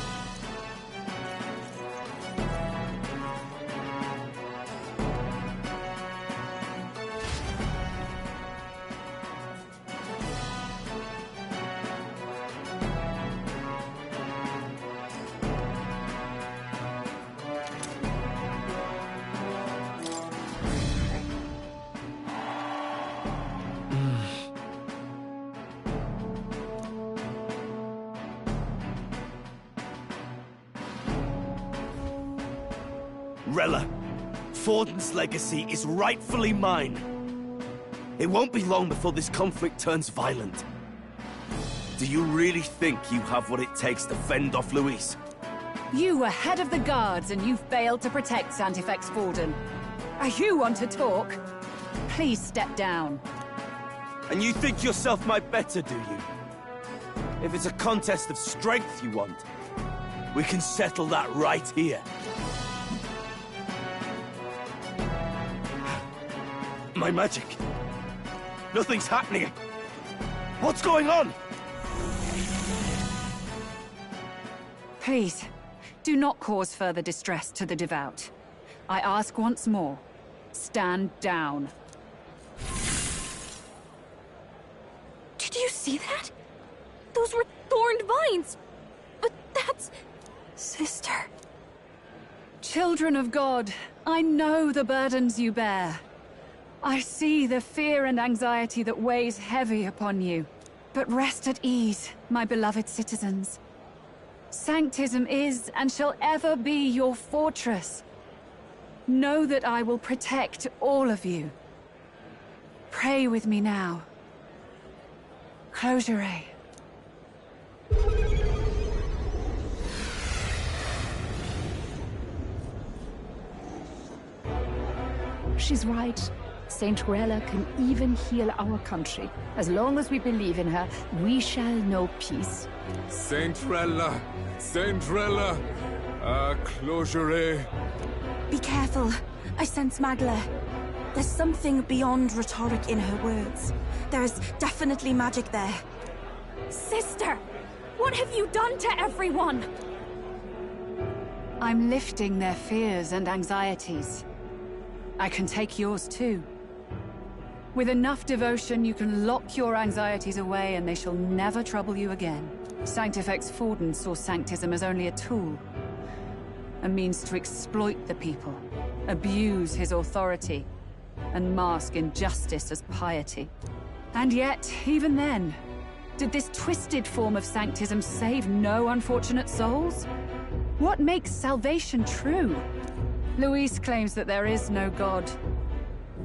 Rella. Forden's legacy is rightfully mine. It won't be long before this conflict turns violent. Do you really think you have what it takes to fend off Luis? You were head of the guards and you failed to protect Santifex Forden. You want to talk? Please step down. And you think yourself my better, do you? If it's a contest of strength you want, we can settle that right here. My magic. Nothing's happening. What's going on? Please, do not cause further distress to the devout. I ask once more, stand down. Did you see that? Those were thorned vines. But that's... Sister. Children of God, I know the burdens you bear. I see the fear and anxiety that weighs heavy upon you. But rest at ease, my beloved citizens. Sanctism is and shall ever be your fortress. Know that I will protect all of you. Pray with me now. Close your eyes. She's right. Saint Rella can even heal our country. As long as we believe in her, we shall know peace. Saint Rella! Saint Rella! Closure. Be careful. I sense Magla. There's something beyond rhetoric in her words. There is definitely magic there. Sister! What have you done to everyone? I'm lifting their fears and anxieties. I can take yours too. With enough devotion, you can lock your anxieties away and they shall never trouble you again. Sanctifex Forden saw Sanctism as only a tool. A means to exploit the people, abuse his authority, and mask injustice as piety. And yet, even then, did this twisted form of Sanctism save no unfortunate souls? What makes salvation true? Luis claims that there is no God.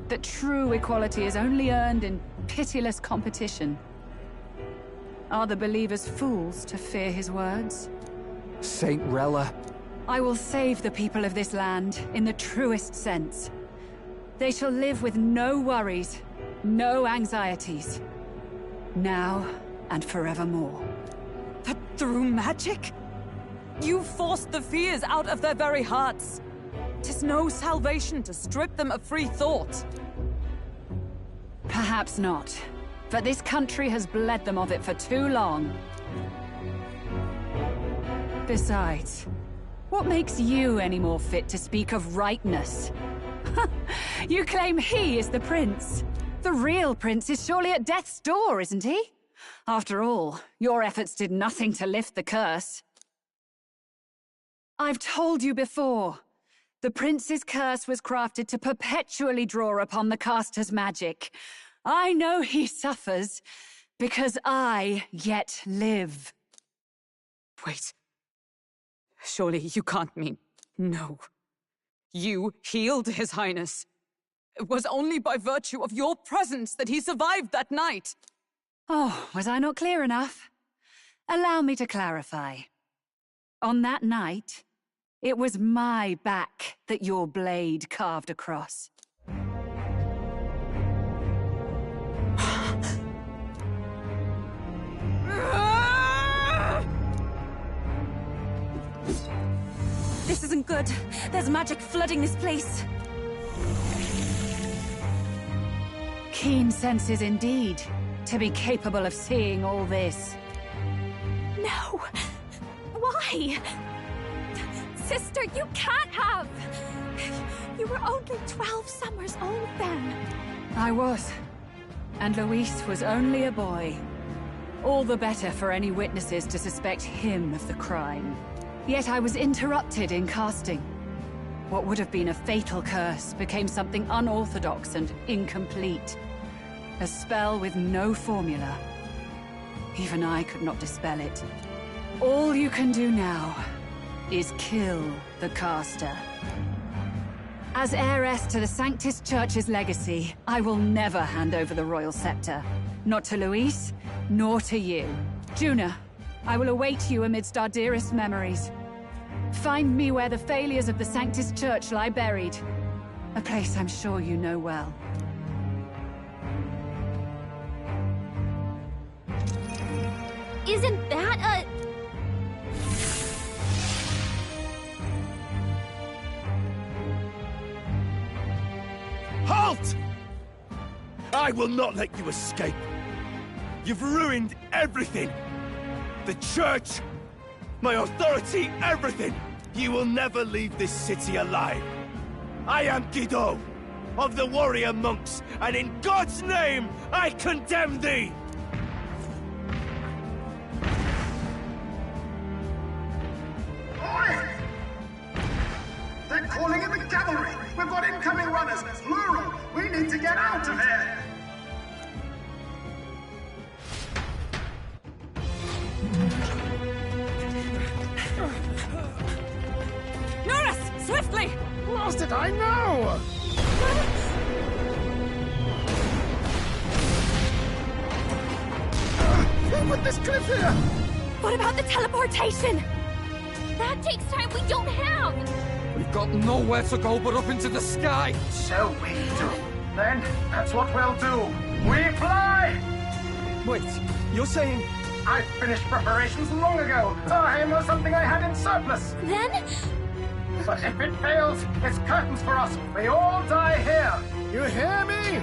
That true equality is only earned in pitiless competition. Are the believers fools to fear his words? Saint Rella. I will save the people of this land in the truest sense. They shall live with no worries, no anxieties. Now and forevermore. But through magic? You forced the fears out of their very hearts. 'Tis no salvation to strip them of free thought. Perhaps not. But this country has bled them of it for too long. Besides, what makes you any more fit to speak of rightness? You claim he is the prince. The real prince is surely at death's door, isn't he? After all, your efforts did nothing to lift the curse. I've told you before. The prince's curse was crafted to perpetually draw upon the caster's magic. I know he suffers, because I yet live. Wait. Surely you can't mean... No. You healed His Highness. It was only by virtue of your presence that he survived that night. Oh, was I not clear enough? Allow me to clarify. On that night, it was my back that your blade carved across. This isn't good. There's magic flooding this place. Keen senses indeed, to be capable of seeing all this. No! Why? Sister, you can't have! You were only 12 summers old then. I was. And Luis was only a boy. All the better for any witnesses to suspect him of the crime. Yet I was interrupted in casting. What would have been a fatal curse became something unorthodox and incomplete. A spell with no formula. Even I could not dispel it. All you can do now is kill the caster. As heiress to the Sanctus Church's legacy, I will never hand over the royal scepter. Not to Luis, nor to you. Juna, I will await you amidst our dearest memories. Find me where the failures of the Sanctus Church lie buried. A place I'm sure you know well. Isn't that a... Halt! I will not let you escape. You've ruined everything. The church, my authority, everything. You will never leave this city alive. I am Guido, of the warrior monks, and in God's name, I condemn thee! Oi! They're calling in the cavalry! We've got incoming runners, plural! We need to get out of here! Norris! Swiftly! Lost it, I know! With this cliff here! What about the teleportation? That takes time we don't have! We've got nowhere to go but up into the sky! So we do. Then, that's what we'll do. We fly! Wait, you're saying... I finished preparations long ago. Time was something I had in surplus. Then? But if it fails, it's curtains for us. We all die here. You hear me?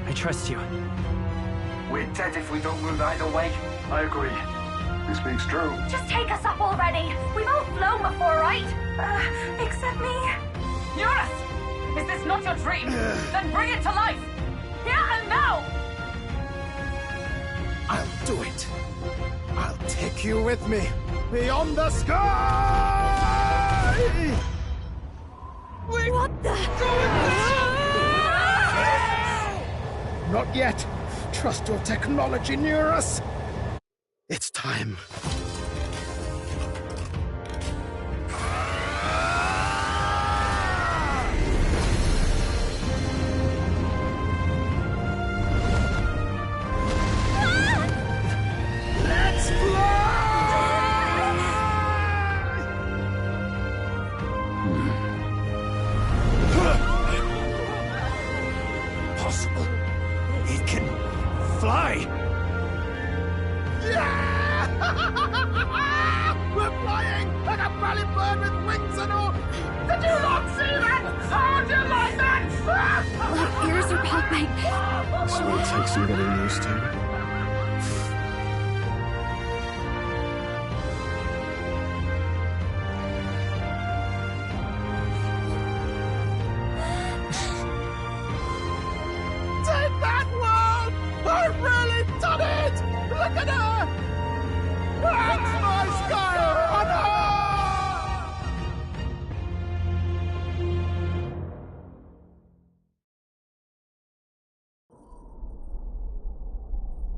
I trust you. We're dead if we don't move either way. I agree. He speaks true. Just take us up already. We've all flown before, right? Except me. Eurus! Is this not your dream? Then bring it to life! Here and now! I'll do it. I'll take you with me. Beyond the sky! What the... Not yet. Trust your technology near us. It's time. Let's Possible. It can fly. We're flying like a bally bird with wings and all. Did you not see that? How do you like that? My ears are popping. This will take some getting used to. Take that, world! I've really done it! Look at her! That's my sky runner!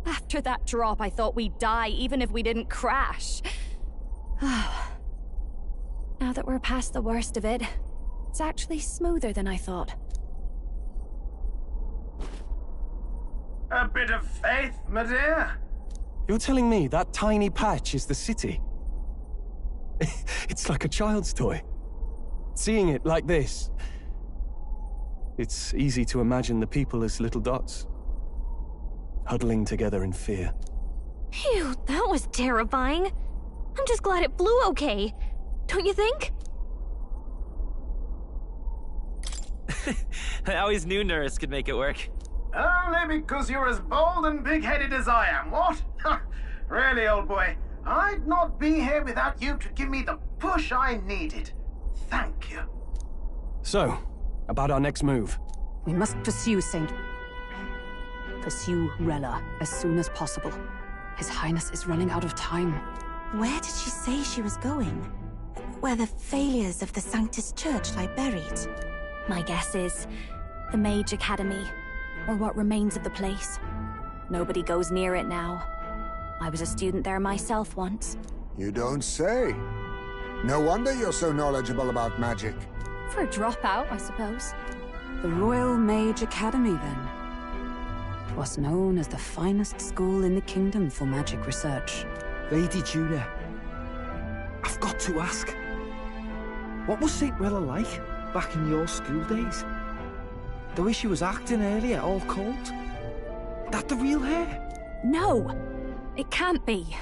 After that drop, I thought we'd die, even if we didn't crash. Now that we're past the worst of it, it's actually smoother than I thought. A bit of faith, my dear. You're telling me that tiny patch is the city? It's like a child's toy. Seeing it like this, it's easy to imagine the people as little dots, huddling together in fear. Phew, that was terrifying. I'm just glad it flew okay. Don't you think? I always knew Nurse could make it work. Only because you're as bold and big-headed as I am, what? Really, old boy, I'd not be here without you to give me the push I needed. Thank you. So, about our next move. We must pursue Rella as soon as possible. His Highness is running out of time. Where did she say she was going? Where the failures of the Sanctus Church lie buried? My guess is the Mage Academy, or what remains of the place. Nobody goes near it now. I was a student there myself once. You don't say. No wonder you're so knowledgeable about magic. For a dropout, I suppose. The Royal Mage Academy, then. 'Twas known as the finest school in the kingdom for magic research. Lady Juna, I've got to ask. What was St. Rella like back in your school days? The way she was acting earlier, all cold? That the real her? No! It can't be.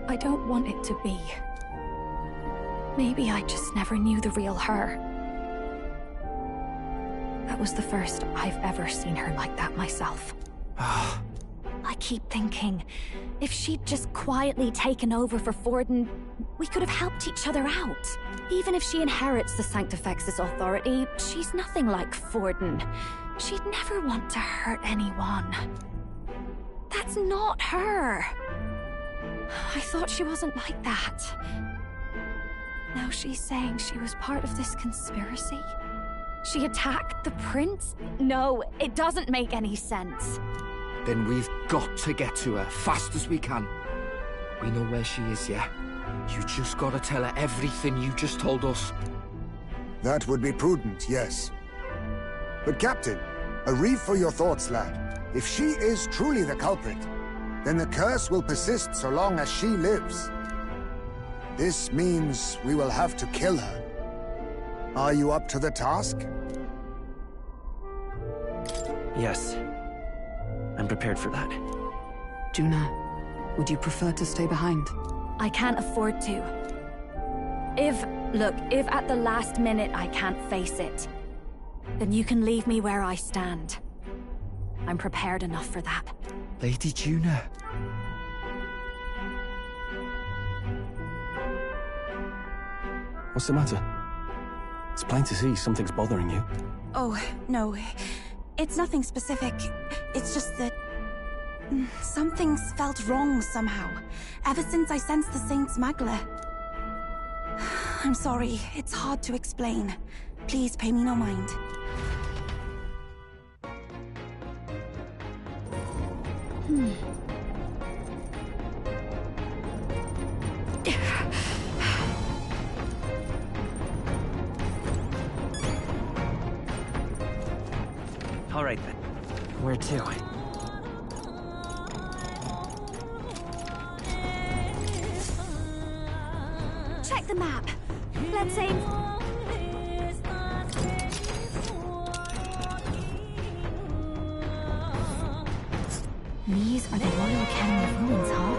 I don't want it to be. Maybe I just never knew the real her. That was the first I've ever seen her like that myself. I keep thinking, if she'd just quietly taken over for Forden, we could have helped each other out. Even if she inherits the Sanctifex's authority, she's nothing like Forden. She'd never want to hurt anyone. That's not her. I thought she wasn't like that. Now she's saying she was part of this conspiracy? She attacked the prince? No, it doesn't make any sense. Then we've got to get to her fast as we can. We know where she is, yeah? You just gotta tell her everything you just told us. That would be prudent, yes. But Captain, a reef for your thoughts, lad. If she is truly the culprit, then the curse will persist so long as she lives. This means we will have to kill her. Are you up to the task? Yes. I'm prepared for that. Juna, would you prefer to stay behind? I can't afford to. If at the last minute I can't face it, then you can leave me where I stand. I'm prepared enough for that. Lady Juna. What's the matter? It's plain to see something's bothering you. Oh, no. It's nothing specific. It's just that... something's felt wrong somehow. Ever since I sensed the Saint's Magla. I'm sorry, it's hard to explain. Please pay me no mind. All right, then. Where to? Check the map. Let's aim... These are the Royal Academy ruins, huh?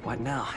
What now?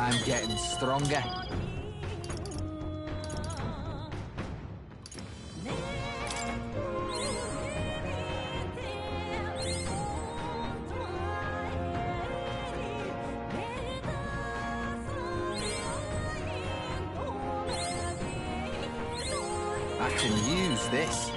I'm getting stronger. I can use this.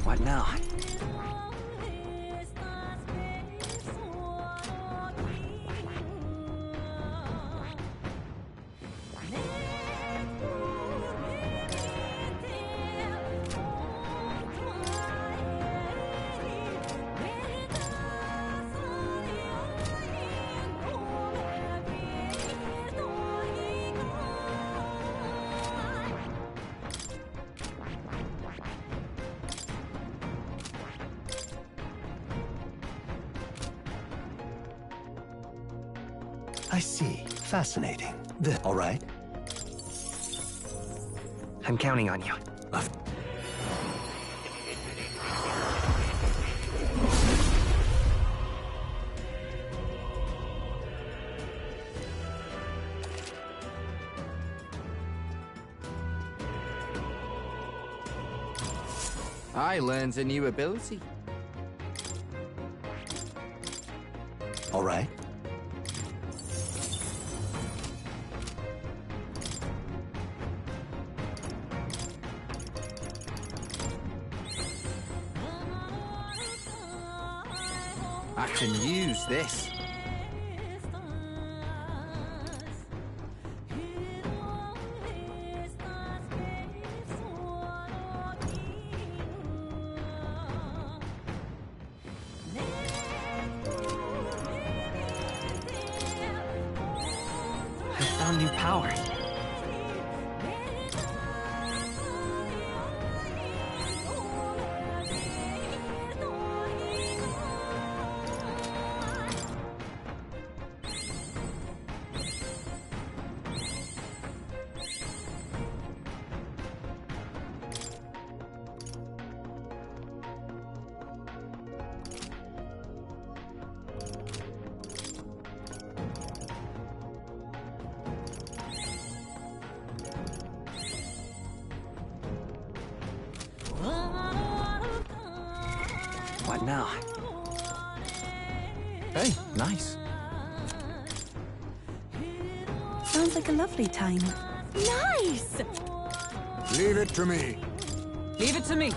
What now? I see. Fascinating. All right. I'm counting on you. I learned a new ability. All right. I can use this. I found new power. What now? Hey, nice. Sounds like a lovely time. Nice! Leave it to me. Leave it to me.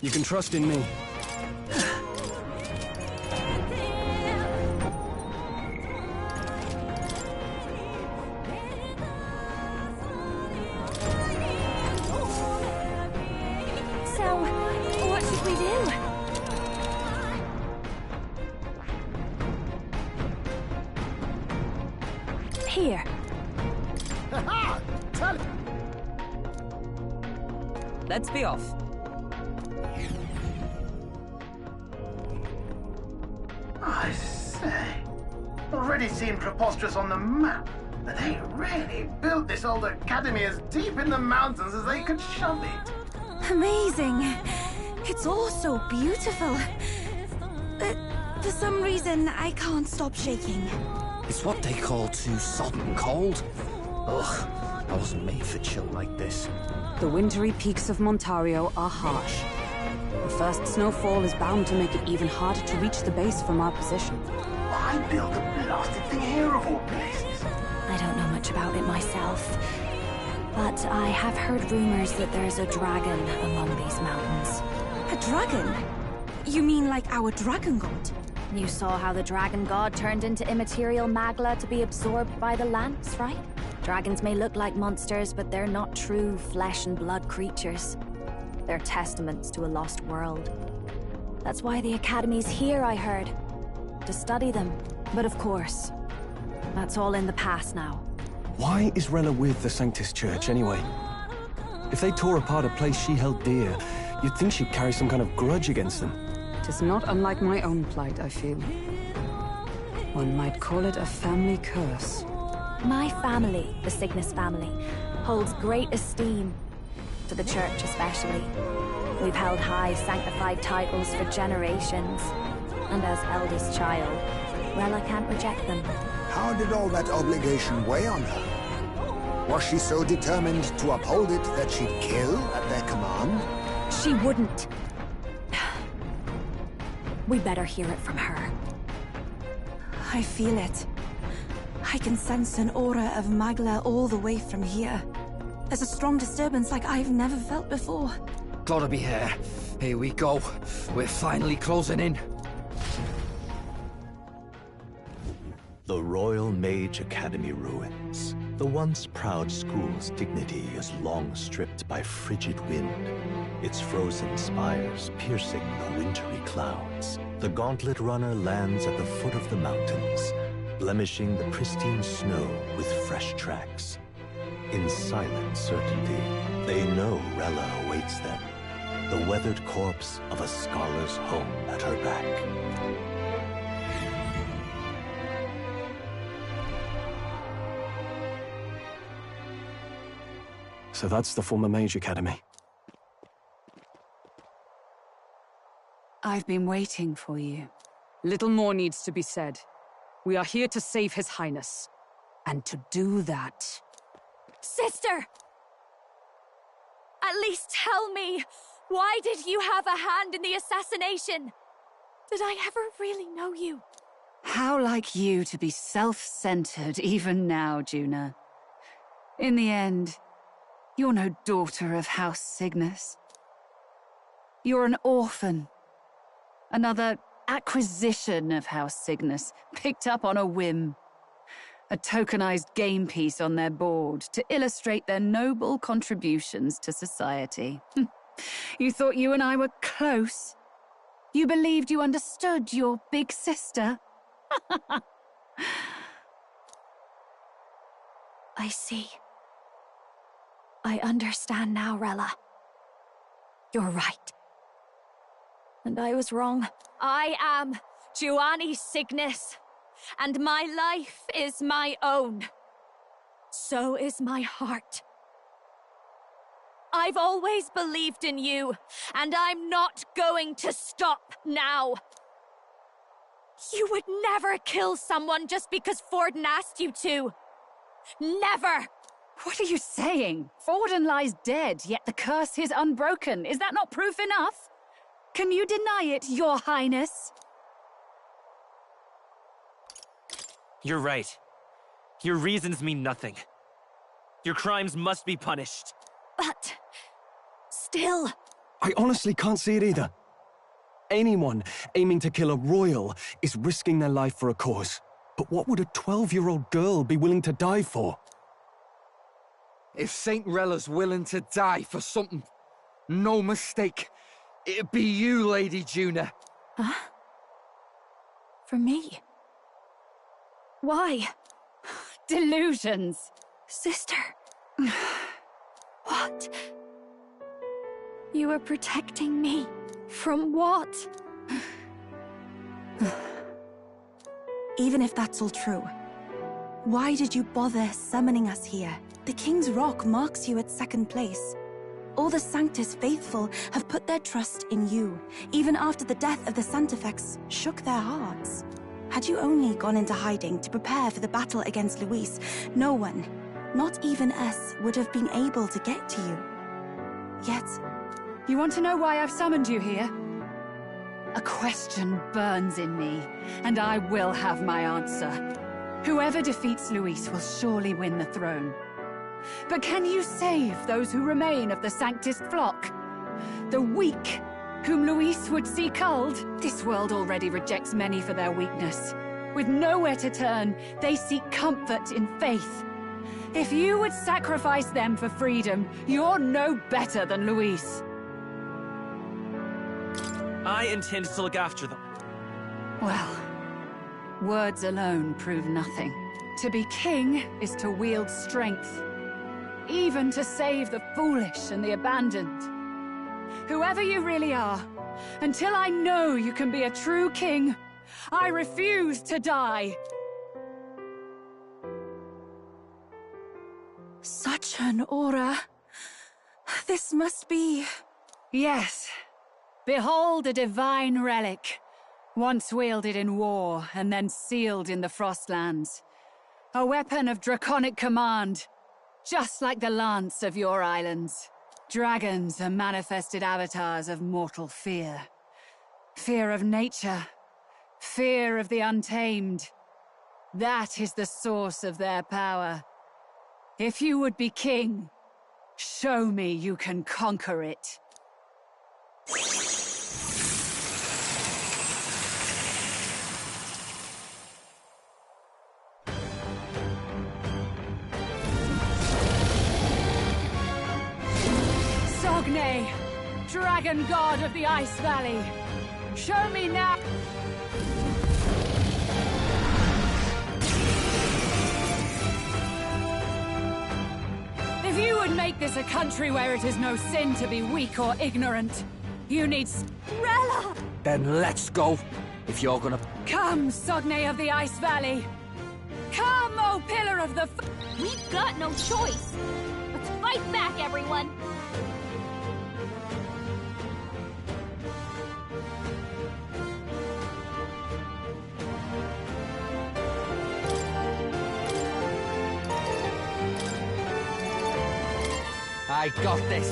You can trust in me. So, what should we do? Here. Ha-ha! Tell it! Let's be off. I say, already seemed preposterous on the map, but they really built this old academy as deep in the mountains as they could shove it. Amazing. It's all so beautiful. But for some reason, I can't stop shaking. It's what they call too sodden cold. Ugh, I wasn't made for chill like this. The wintry peaks of Montario are harsh. The first snowfall is bound to make it even harder to reach the base from our position. Why build a blasted thing here of all places? I don't know much about it myself, but I have heard rumors that there's a dragon among these mountains. A dragon? You mean like our dragon god? You saw how the dragon god turned into immaterial magla to be absorbed by the lance, right? Dragons may look like monsters, but they're not true flesh and blood creatures. They're testaments to a lost world. That's why the Academy's here, I heard. to study them. But of course, that's all in the past now. Why is Rella with the Sanctus Church, anyway? If they tore apart a place she held dear, you'd think she'd carry some kind of grudge against them. Tis not unlike my own plight, I feel. One might call it a family curse. My family, the Cygnus family, holds great esteem, for the Church especially. We've held high sanctified titles for generations, and as eldest child, Rella can't reject them. How did all that obligation weigh on her? Was she so determined to uphold it that she'd kill at their command? She wouldn't. We better hear it from her. I feel it. I can sense an aura of Magla all the way from here. There's a strong disturbance like I've never felt before. Gotta be here. Here we go. We're finally closing in. The Royal Mage Academy ruins. The once proud school's dignity is long stripped by frigid wind, its frozen spires piercing the wintry clouds. The gauntlet runner lands at the foot of the mountains, blemishing the pristine snow with fresh tracks. In silent certainty, they know Rella awaits them, the weathered corpse of a scholar's home at her back. So that's the former Mage Academy. I've been waiting for you. Little more needs to be said. We are here to save His Highness. And to do that... Sister! At least tell me, why did you have a hand in the assassination? Did I ever really know you? How like you to be self-centered even now, Juna. In the end, you're no daughter of House Cygnus. You're an orphan. Another acquisition of House Cygnus, picked up on a whim. A tokenized game piece on their board to illustrate their noble contributions to society. You thought you and I were close? You believed you understood your big sister? I see. I understand now, Rella. You're right. And I was wrong. I am Giovanni Cygnus, and my life is my own. So is my heart. I've always believed in you, and I'm not going to stop now. You would never kill someone just because Forden asked you to. Never! What are you saying? Forden lies dead, yet the curse is unbroken. Is that not proof enough? Can you deny it, Your Highness? You're right. Your reasons mean nothing. Your crimes must be punished. But... still... I honestly can't see it either. Anyone aiming to kill a royal is risking their life for a cause. But what would a 12-year-old girl be willing to die for? If Saint Rella's willing to die for something, no mistake, it'd be you, Lady Juna. Huh? For me? Why? Delusions. Sister. What? You were protecting me. From what? Even if that's all true, why did you bother summoning us here? The King's Rock marks you at second place. All the Sanctus faithful have put their trust in you, even after the death of the Santafex shook their hearts. Had you only gone into hiding to prepare for the battle against Luis, no one, not even us, would have been able to get to you. Yet... You want to know why I've summoned you here? A question burns in me, and I will have my answer. Whoever defeats Luis will surely win the throne. But can you save those who remain of the Sanctus flock? The weak, whom Luis would see culled? This world already rejects many for their weakness. With nowhere to turn, they seek comfort in faith. If you would sacrifice them for freedom, you're no better than Luis. I intend to look after them. Well, Words alone prove nothing. To be king is to wield strength, even to save the foolish and the abandoned. Whoever you really are, until I know you can be a true king, I refuse to die. Such an aura. This must be... Yes. Behold a divine relic. Once wielded in war, and then sealed in the Frostlands. A weapon of draconic command, just like the lance of your islands. Dragons are manifested avatars of mortal fear. Fear of nature. Fear of the untamed. That is the source of their power. If you would be king, show me you can conquer it. Sogne, dragon god of the Ice Valley, show me now. If you would make this a country where it is no sin to be weak or ignorant, you need Rella! Then let's go, if you're gonna... Come, Sogne of the Ice Valley! Come, O Pillar of the... We've got no choice! Let's fight back, everyone! I got this.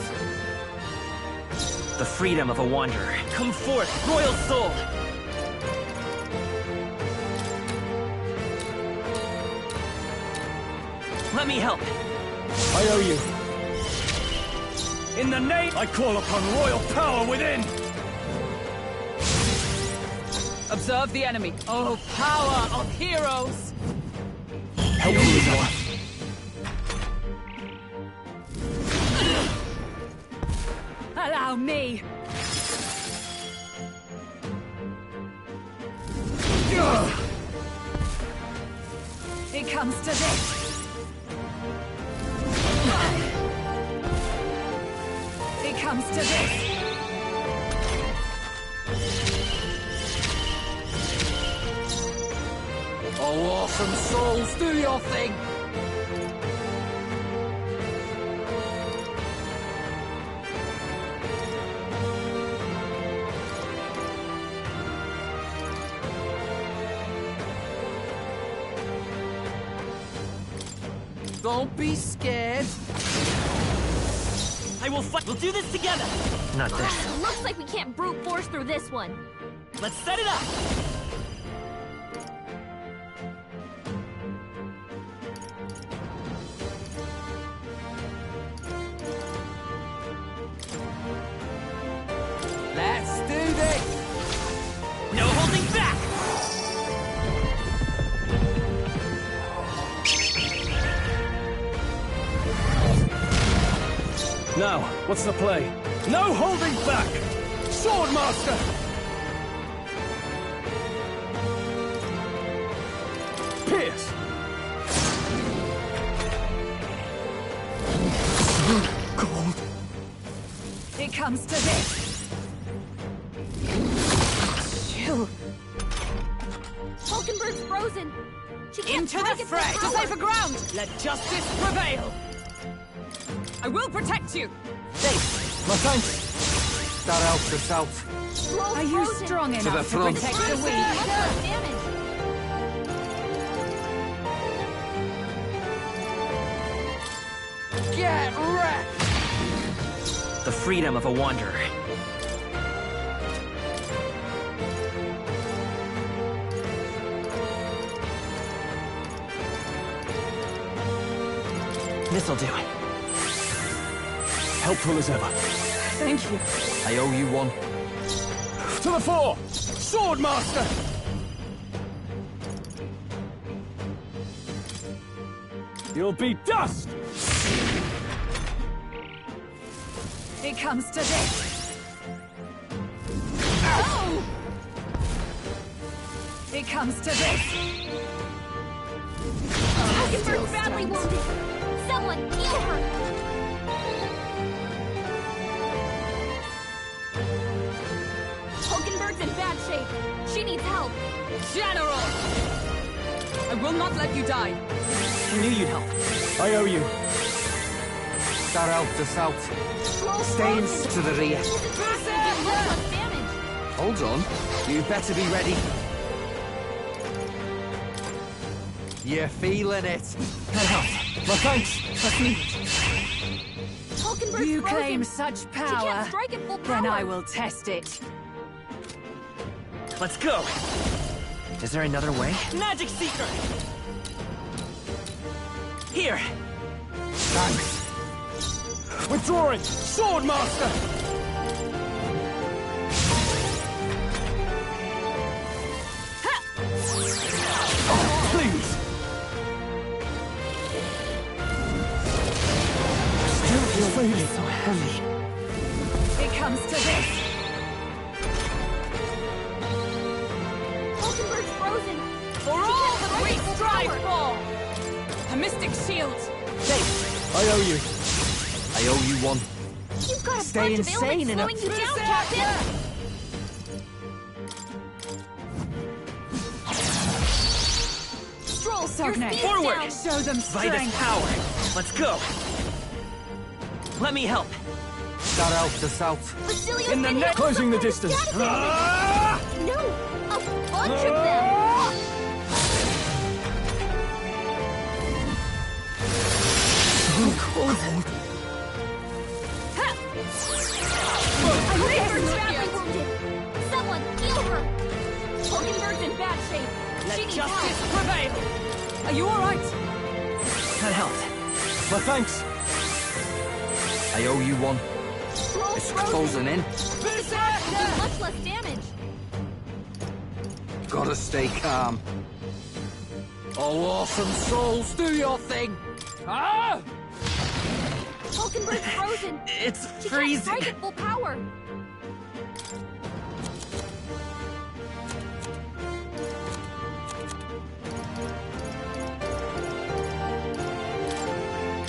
The freedom of a wanderer. Come forth, royal soul! Let me help. I owe you. In the name, I call upon royal power within! Observe the enemy. Oh, power of heroes! Help me, Noah. Allow me! It comes to this! It comes to this! Oh, awesome souls, do your thing! Don't be scared. I will fight. We'll do this together. Not this. Looks like we can't brute force through this one. Let's set it up. Let's do this. No holding back. Now, what's the play? No holding back! Swordmaster! Pierce! Gold! It comes to this! Chill. Hulkenberg's frozen. She can't Into the fray! To safer ground! Let justice prevail! I will protect you! My thanks. That helps us out. Are you strong the enough to front. protect the weak? Get wrecked! The freedom of a wanderer. This'll do it. Helpful as ever. Thank you. I owe you one. To the fore! Swordmaster! You'll be dust! It comes to this. It comes to this. Hackenberg's badly wounded. Someone heal her. Hulkenberg's in bad shape. She needs help. General! I will not let you die. I knew you'd help. I owe you. That helped us out. Stay to the rear. Hold on. You better be ready. You're feeling it. That helped. My thanks. That's needed. Hulkenberg's You frozen. claim such She power, can't strike at full power. then I will test it. Let's go! Is there another way? Magic Seeker! Here! Thanks. Withdrawing! Sword Master! Oh, please! Still fading. So heavy. It comes to this. Hulkenberg's frozen. For all that we strive for! A mystic shield! I owe you. I owe you one. You've got a Stay bunch of insane ailments in a- slowing you down, Captain. Stroll, your Sogne, speed's forward. down. Show them Vitus strength. power! Let's go! Let me help. That helped us out. Basilio's In the been net, hit closing the with distance. status damage. No, a bunch of them. Hulkenberg's badly wounded. Someone heal her. Hulkenberg's in bad shape. She needs Justice help. prevail! Are you alright? That helped. My thanks. I owe you one. Stroll's It's frozen. closing in. Do much less damage. Gotta stay calm. Oh, awesome souls, do your thing. Ah! Hulkenberg's frozen. It's She can't freezing. strike at full power.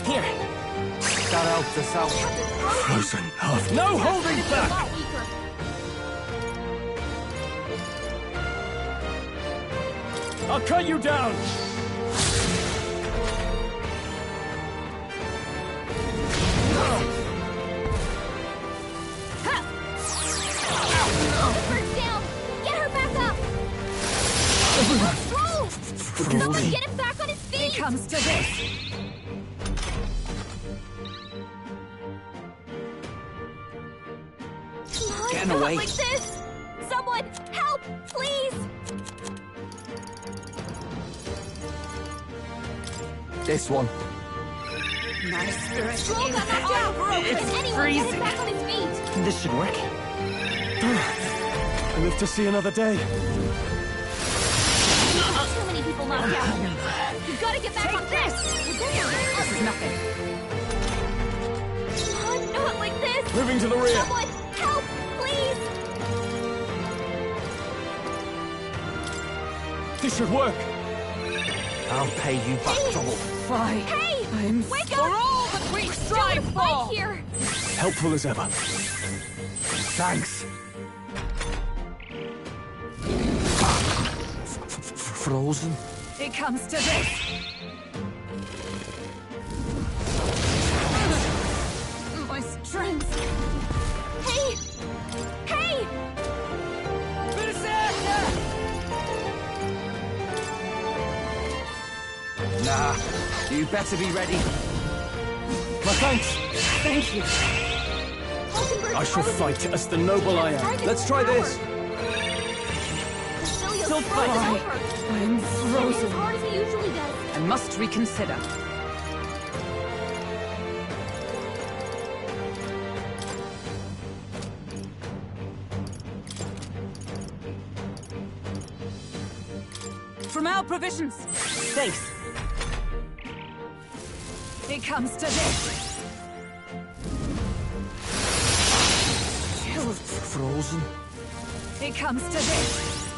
Here. That helped us out. Frozen. No holding A back! lot weaker. I'll cut you down! Hulkenberg's down. Get her back up. Stroll. Someone get him back on his feet. It comes to this. Come on, Get not away. like this. Someone help, please. This one. My spirit Stroll is got knocked out. It's Can anyone freezing. get him back on his feet? This should work. I live to see another day. Too many people knocked out. You've got to get back on this. This is nothing. Come on, not like this. Moving to the rear. Someone help, please. This should work. I'll pay you back double. Why? Hey, I'm wake For up. all that we strive Don't fight for! here. Helpful as ever. Thanks. Frozen. It comes to this. My strength. Hey, hey. Nah, you better be ready. My thanks. Thank you. Hulkenberg's I shall frozen. fight as the noble I am. Strike at Let's full try power. this. Basilio's Still frozen fighting. over. I'm As frozen. hard as he usually does. I must reconsider. From our provisions. Thanks. It comes to this. Frozen. It comes to this.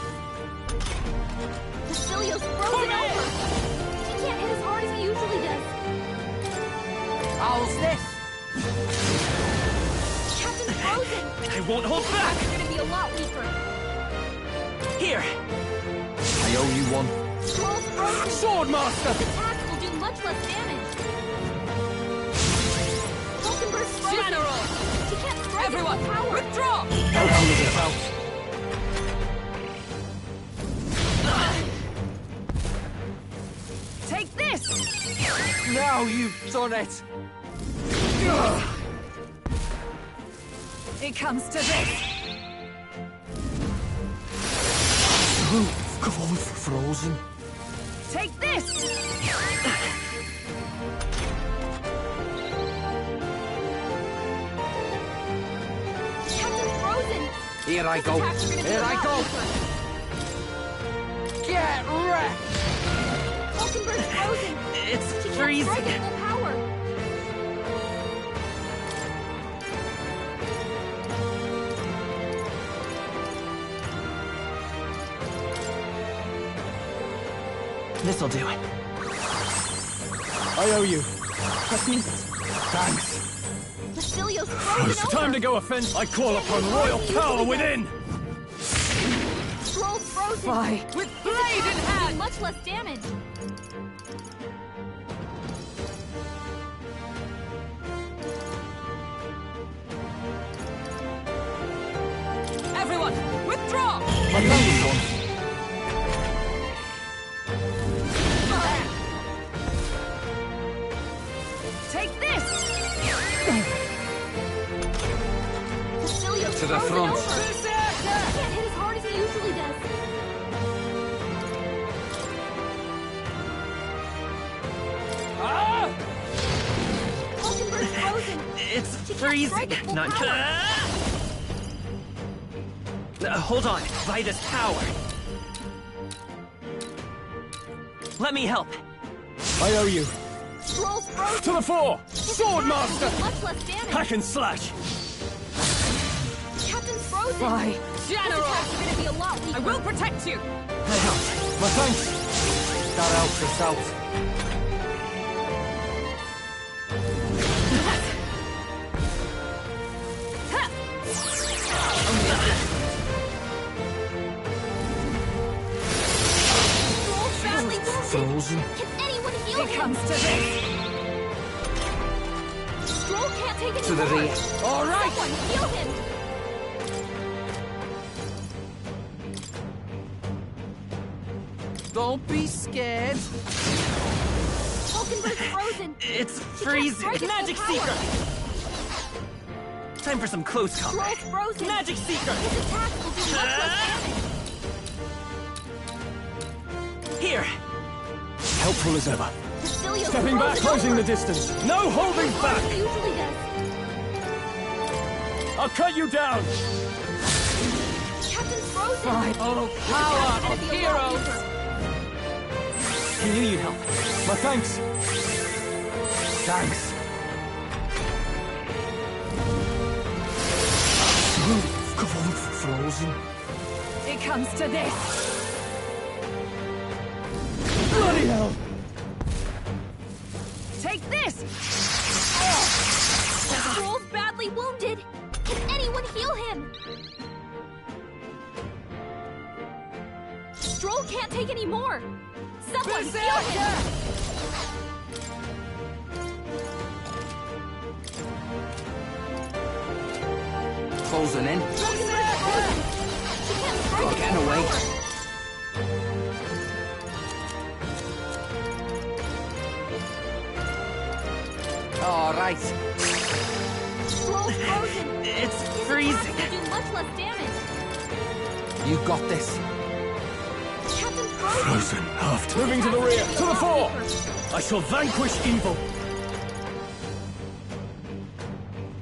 Facilio's frozen over! He can't hit as hard as he usually does. How's this? Captain's frozen! I won't hold back! You're gonna be a lot weaker. Here! I owe you one. Scroll's frozen! Swordmaster! His attacks will do much less damage. Vulcanburg's frozen! General! She can't strike Everyone, at full power! withdraw! Take this! Now you've done it! It comes to this! Cold frozen. Take this! Captain's frozen! Here I His go. attacks are gonna be Here a I lot go. weaker. Get wrecked! Vulcanburg's frozen! It's She can't freezing! strike at full power! This'll do it. I owe you. Let me... Thanks. Facilio's frozen over! Time to go offense. I call upon royal power within. Scroll's frozen! Fly with blade in hand! Much less damage! Everyone, withdraw! I owe you one. Take this! Facilio's To the frozen front. over! He can't hit as hard as he usually does. Ah! Vulcanburg's frozen! It's She can't freezing! strike at full Not... power. Hold on, by this power. Let me help. I owe you. Scroll's frozen! To the fore! His Swordmaster! attacks will do much less damage! Hack and slash! Captain's frozen! Fly! His General! attacks are gonna be a lot weaker! I will protect you! I helped. My thanks. That helps us out. Scroll's badly wounded! Frozen. Can anyone heal It him? comes to this! Scroll can't take it To the anymore! rear. All right. Someone heal him! Don't be scared. Vulcanburg's frozen! It's She can't freezing! strike at Magic full power. Seeker! Time for some close combat. Scroll's frozen! Magic Seeker! His attacks will do much less damage! Here! Helpful as ever. Facilio's Stepping back, frozen closing over. the distance. No holding As hard back! as he usually does. I'll cut you down! Captain's frozen! Fly! Oh, His power attacks are of gonna be a lot heroes! weaker. I knew you'd help. My thanks. Thanks. Cold frozen. It comes to this! Bloody hell! Take this! Scroll's badly wounded! Can anyone heal him? Stroll can't take any more! Someone heal him! Closing in. Vulcanburg's frozen! She can't strike Oh, at getting full away. power. All right. Stroll's frozen! It's His freezing! attacks will do much less damage! You got this. Captain's frozen! Frozen, aft. Moving to the rear, to the fore! I shall vanquish evil.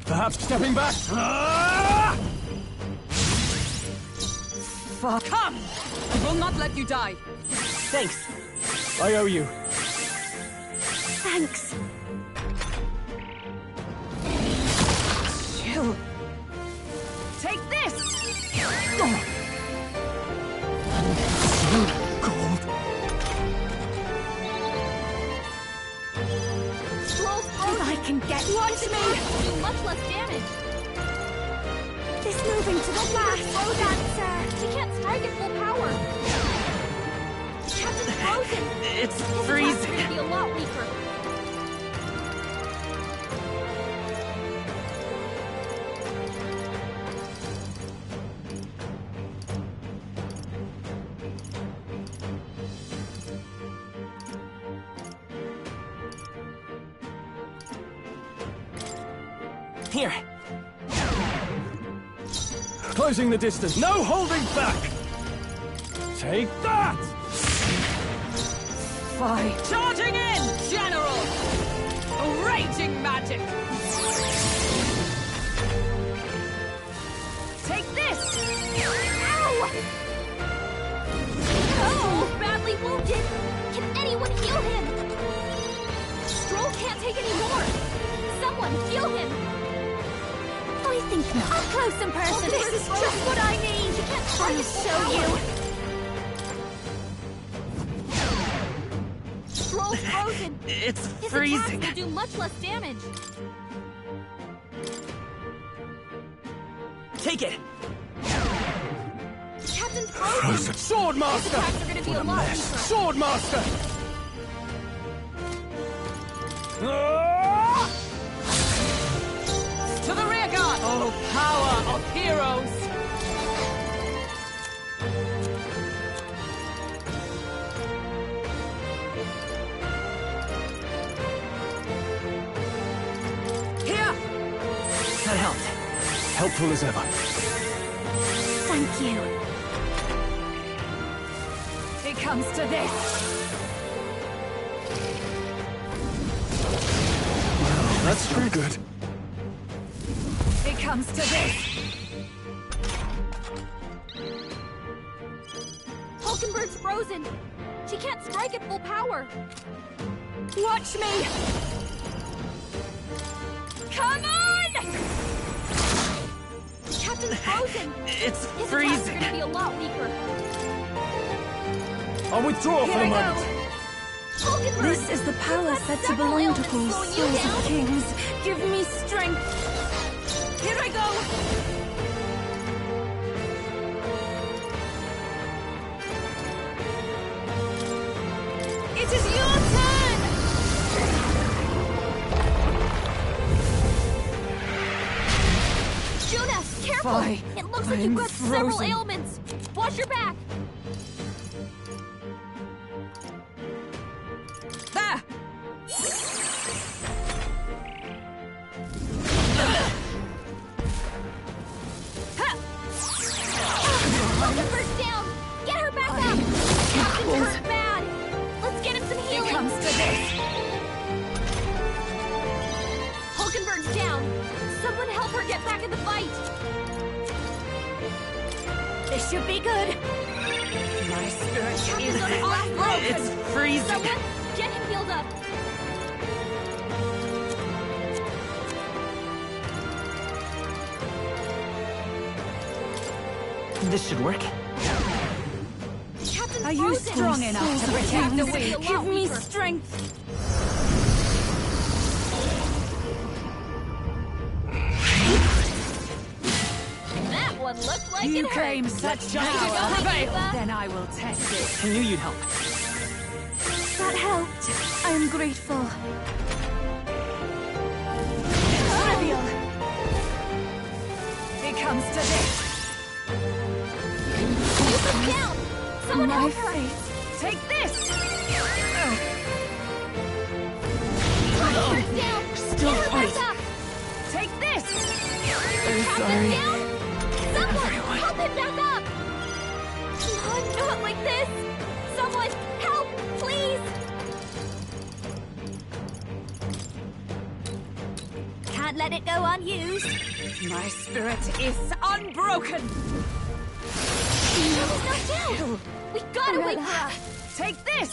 Perhaps stepping back. Ah! Fuck! Come! I will not let you die! Thanks. I owe you. Thanks! Chill! Take this! Cold can get... Watch me! Do much less damage. It's moving to the back. Oh, sir. She can't strike at full power. Captain's frozen. It's His freezing. attacks are gonna be a lot weaker. Here. Closing the distance. No holding back! Take that! Fight. Charging in, General! Raging magic! Take this! Ow! Oh, badly wounded! Can anyone heal him? Stroll can't take any more! Someone heal him! I think not. Up close and personal! This is just what I need! She can't strike I'll at full show power. you! Stroll's frozen! It's His freezing. attacks will do much less damage. Take it! Captain's frozen! Swordmaster! His attacks are gonna be a lot weaker. Swordmaster! To the rear guard! Oh, power of heroes! Here! That helped. Helpful as ever. Thank you. It comes to this. That's pretty good. It comes to this. Hulkenberg's frozen! She can't strike at full power! Watch me! Come on! Captain's frozen! It's His attacks are freezing. gonna be a lot weaker. I'll withdraw for Here a I moment. go! Hulkenberg! This is the power said to several belong to ailments call slowing you souls down. of kings. Give me strength. Here I go! It is your turn! Juna, careful! Fine. It looks like you've I'm got several frozen. ailments. Watch your back. There! Hulkenberg's down! Get her back up! Captain's hurt bad! Let's get him some healing! It comes to this. Hulkenberg's down! Someone help her get back in the fight! This should be good. My spirit Captain's is on his last legs! It's freezing. Someone, get him healed up! This should work. Captain's Are you frozen. strong enough to protect the weak? Give me strength. That one looked like You it claim hurt. such Way to go, power. Eva. Then I will test it. I knew you'd help. That helped. I am grateful. Trivial. It comes to this. Use them down! Someone help her! Take this! Hulkenberg's down! Still Get her fight. back up! Take this! Captain's down! Someone help him back up! Not like this! Someone help, please! Can't let it go unused. My spirit is unbroken! She's knocked down! We gotta wait for her! Take this!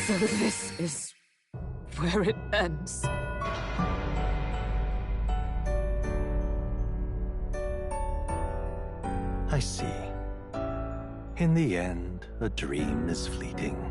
So this is where it ends. I see. In the end, a dream is fleeting.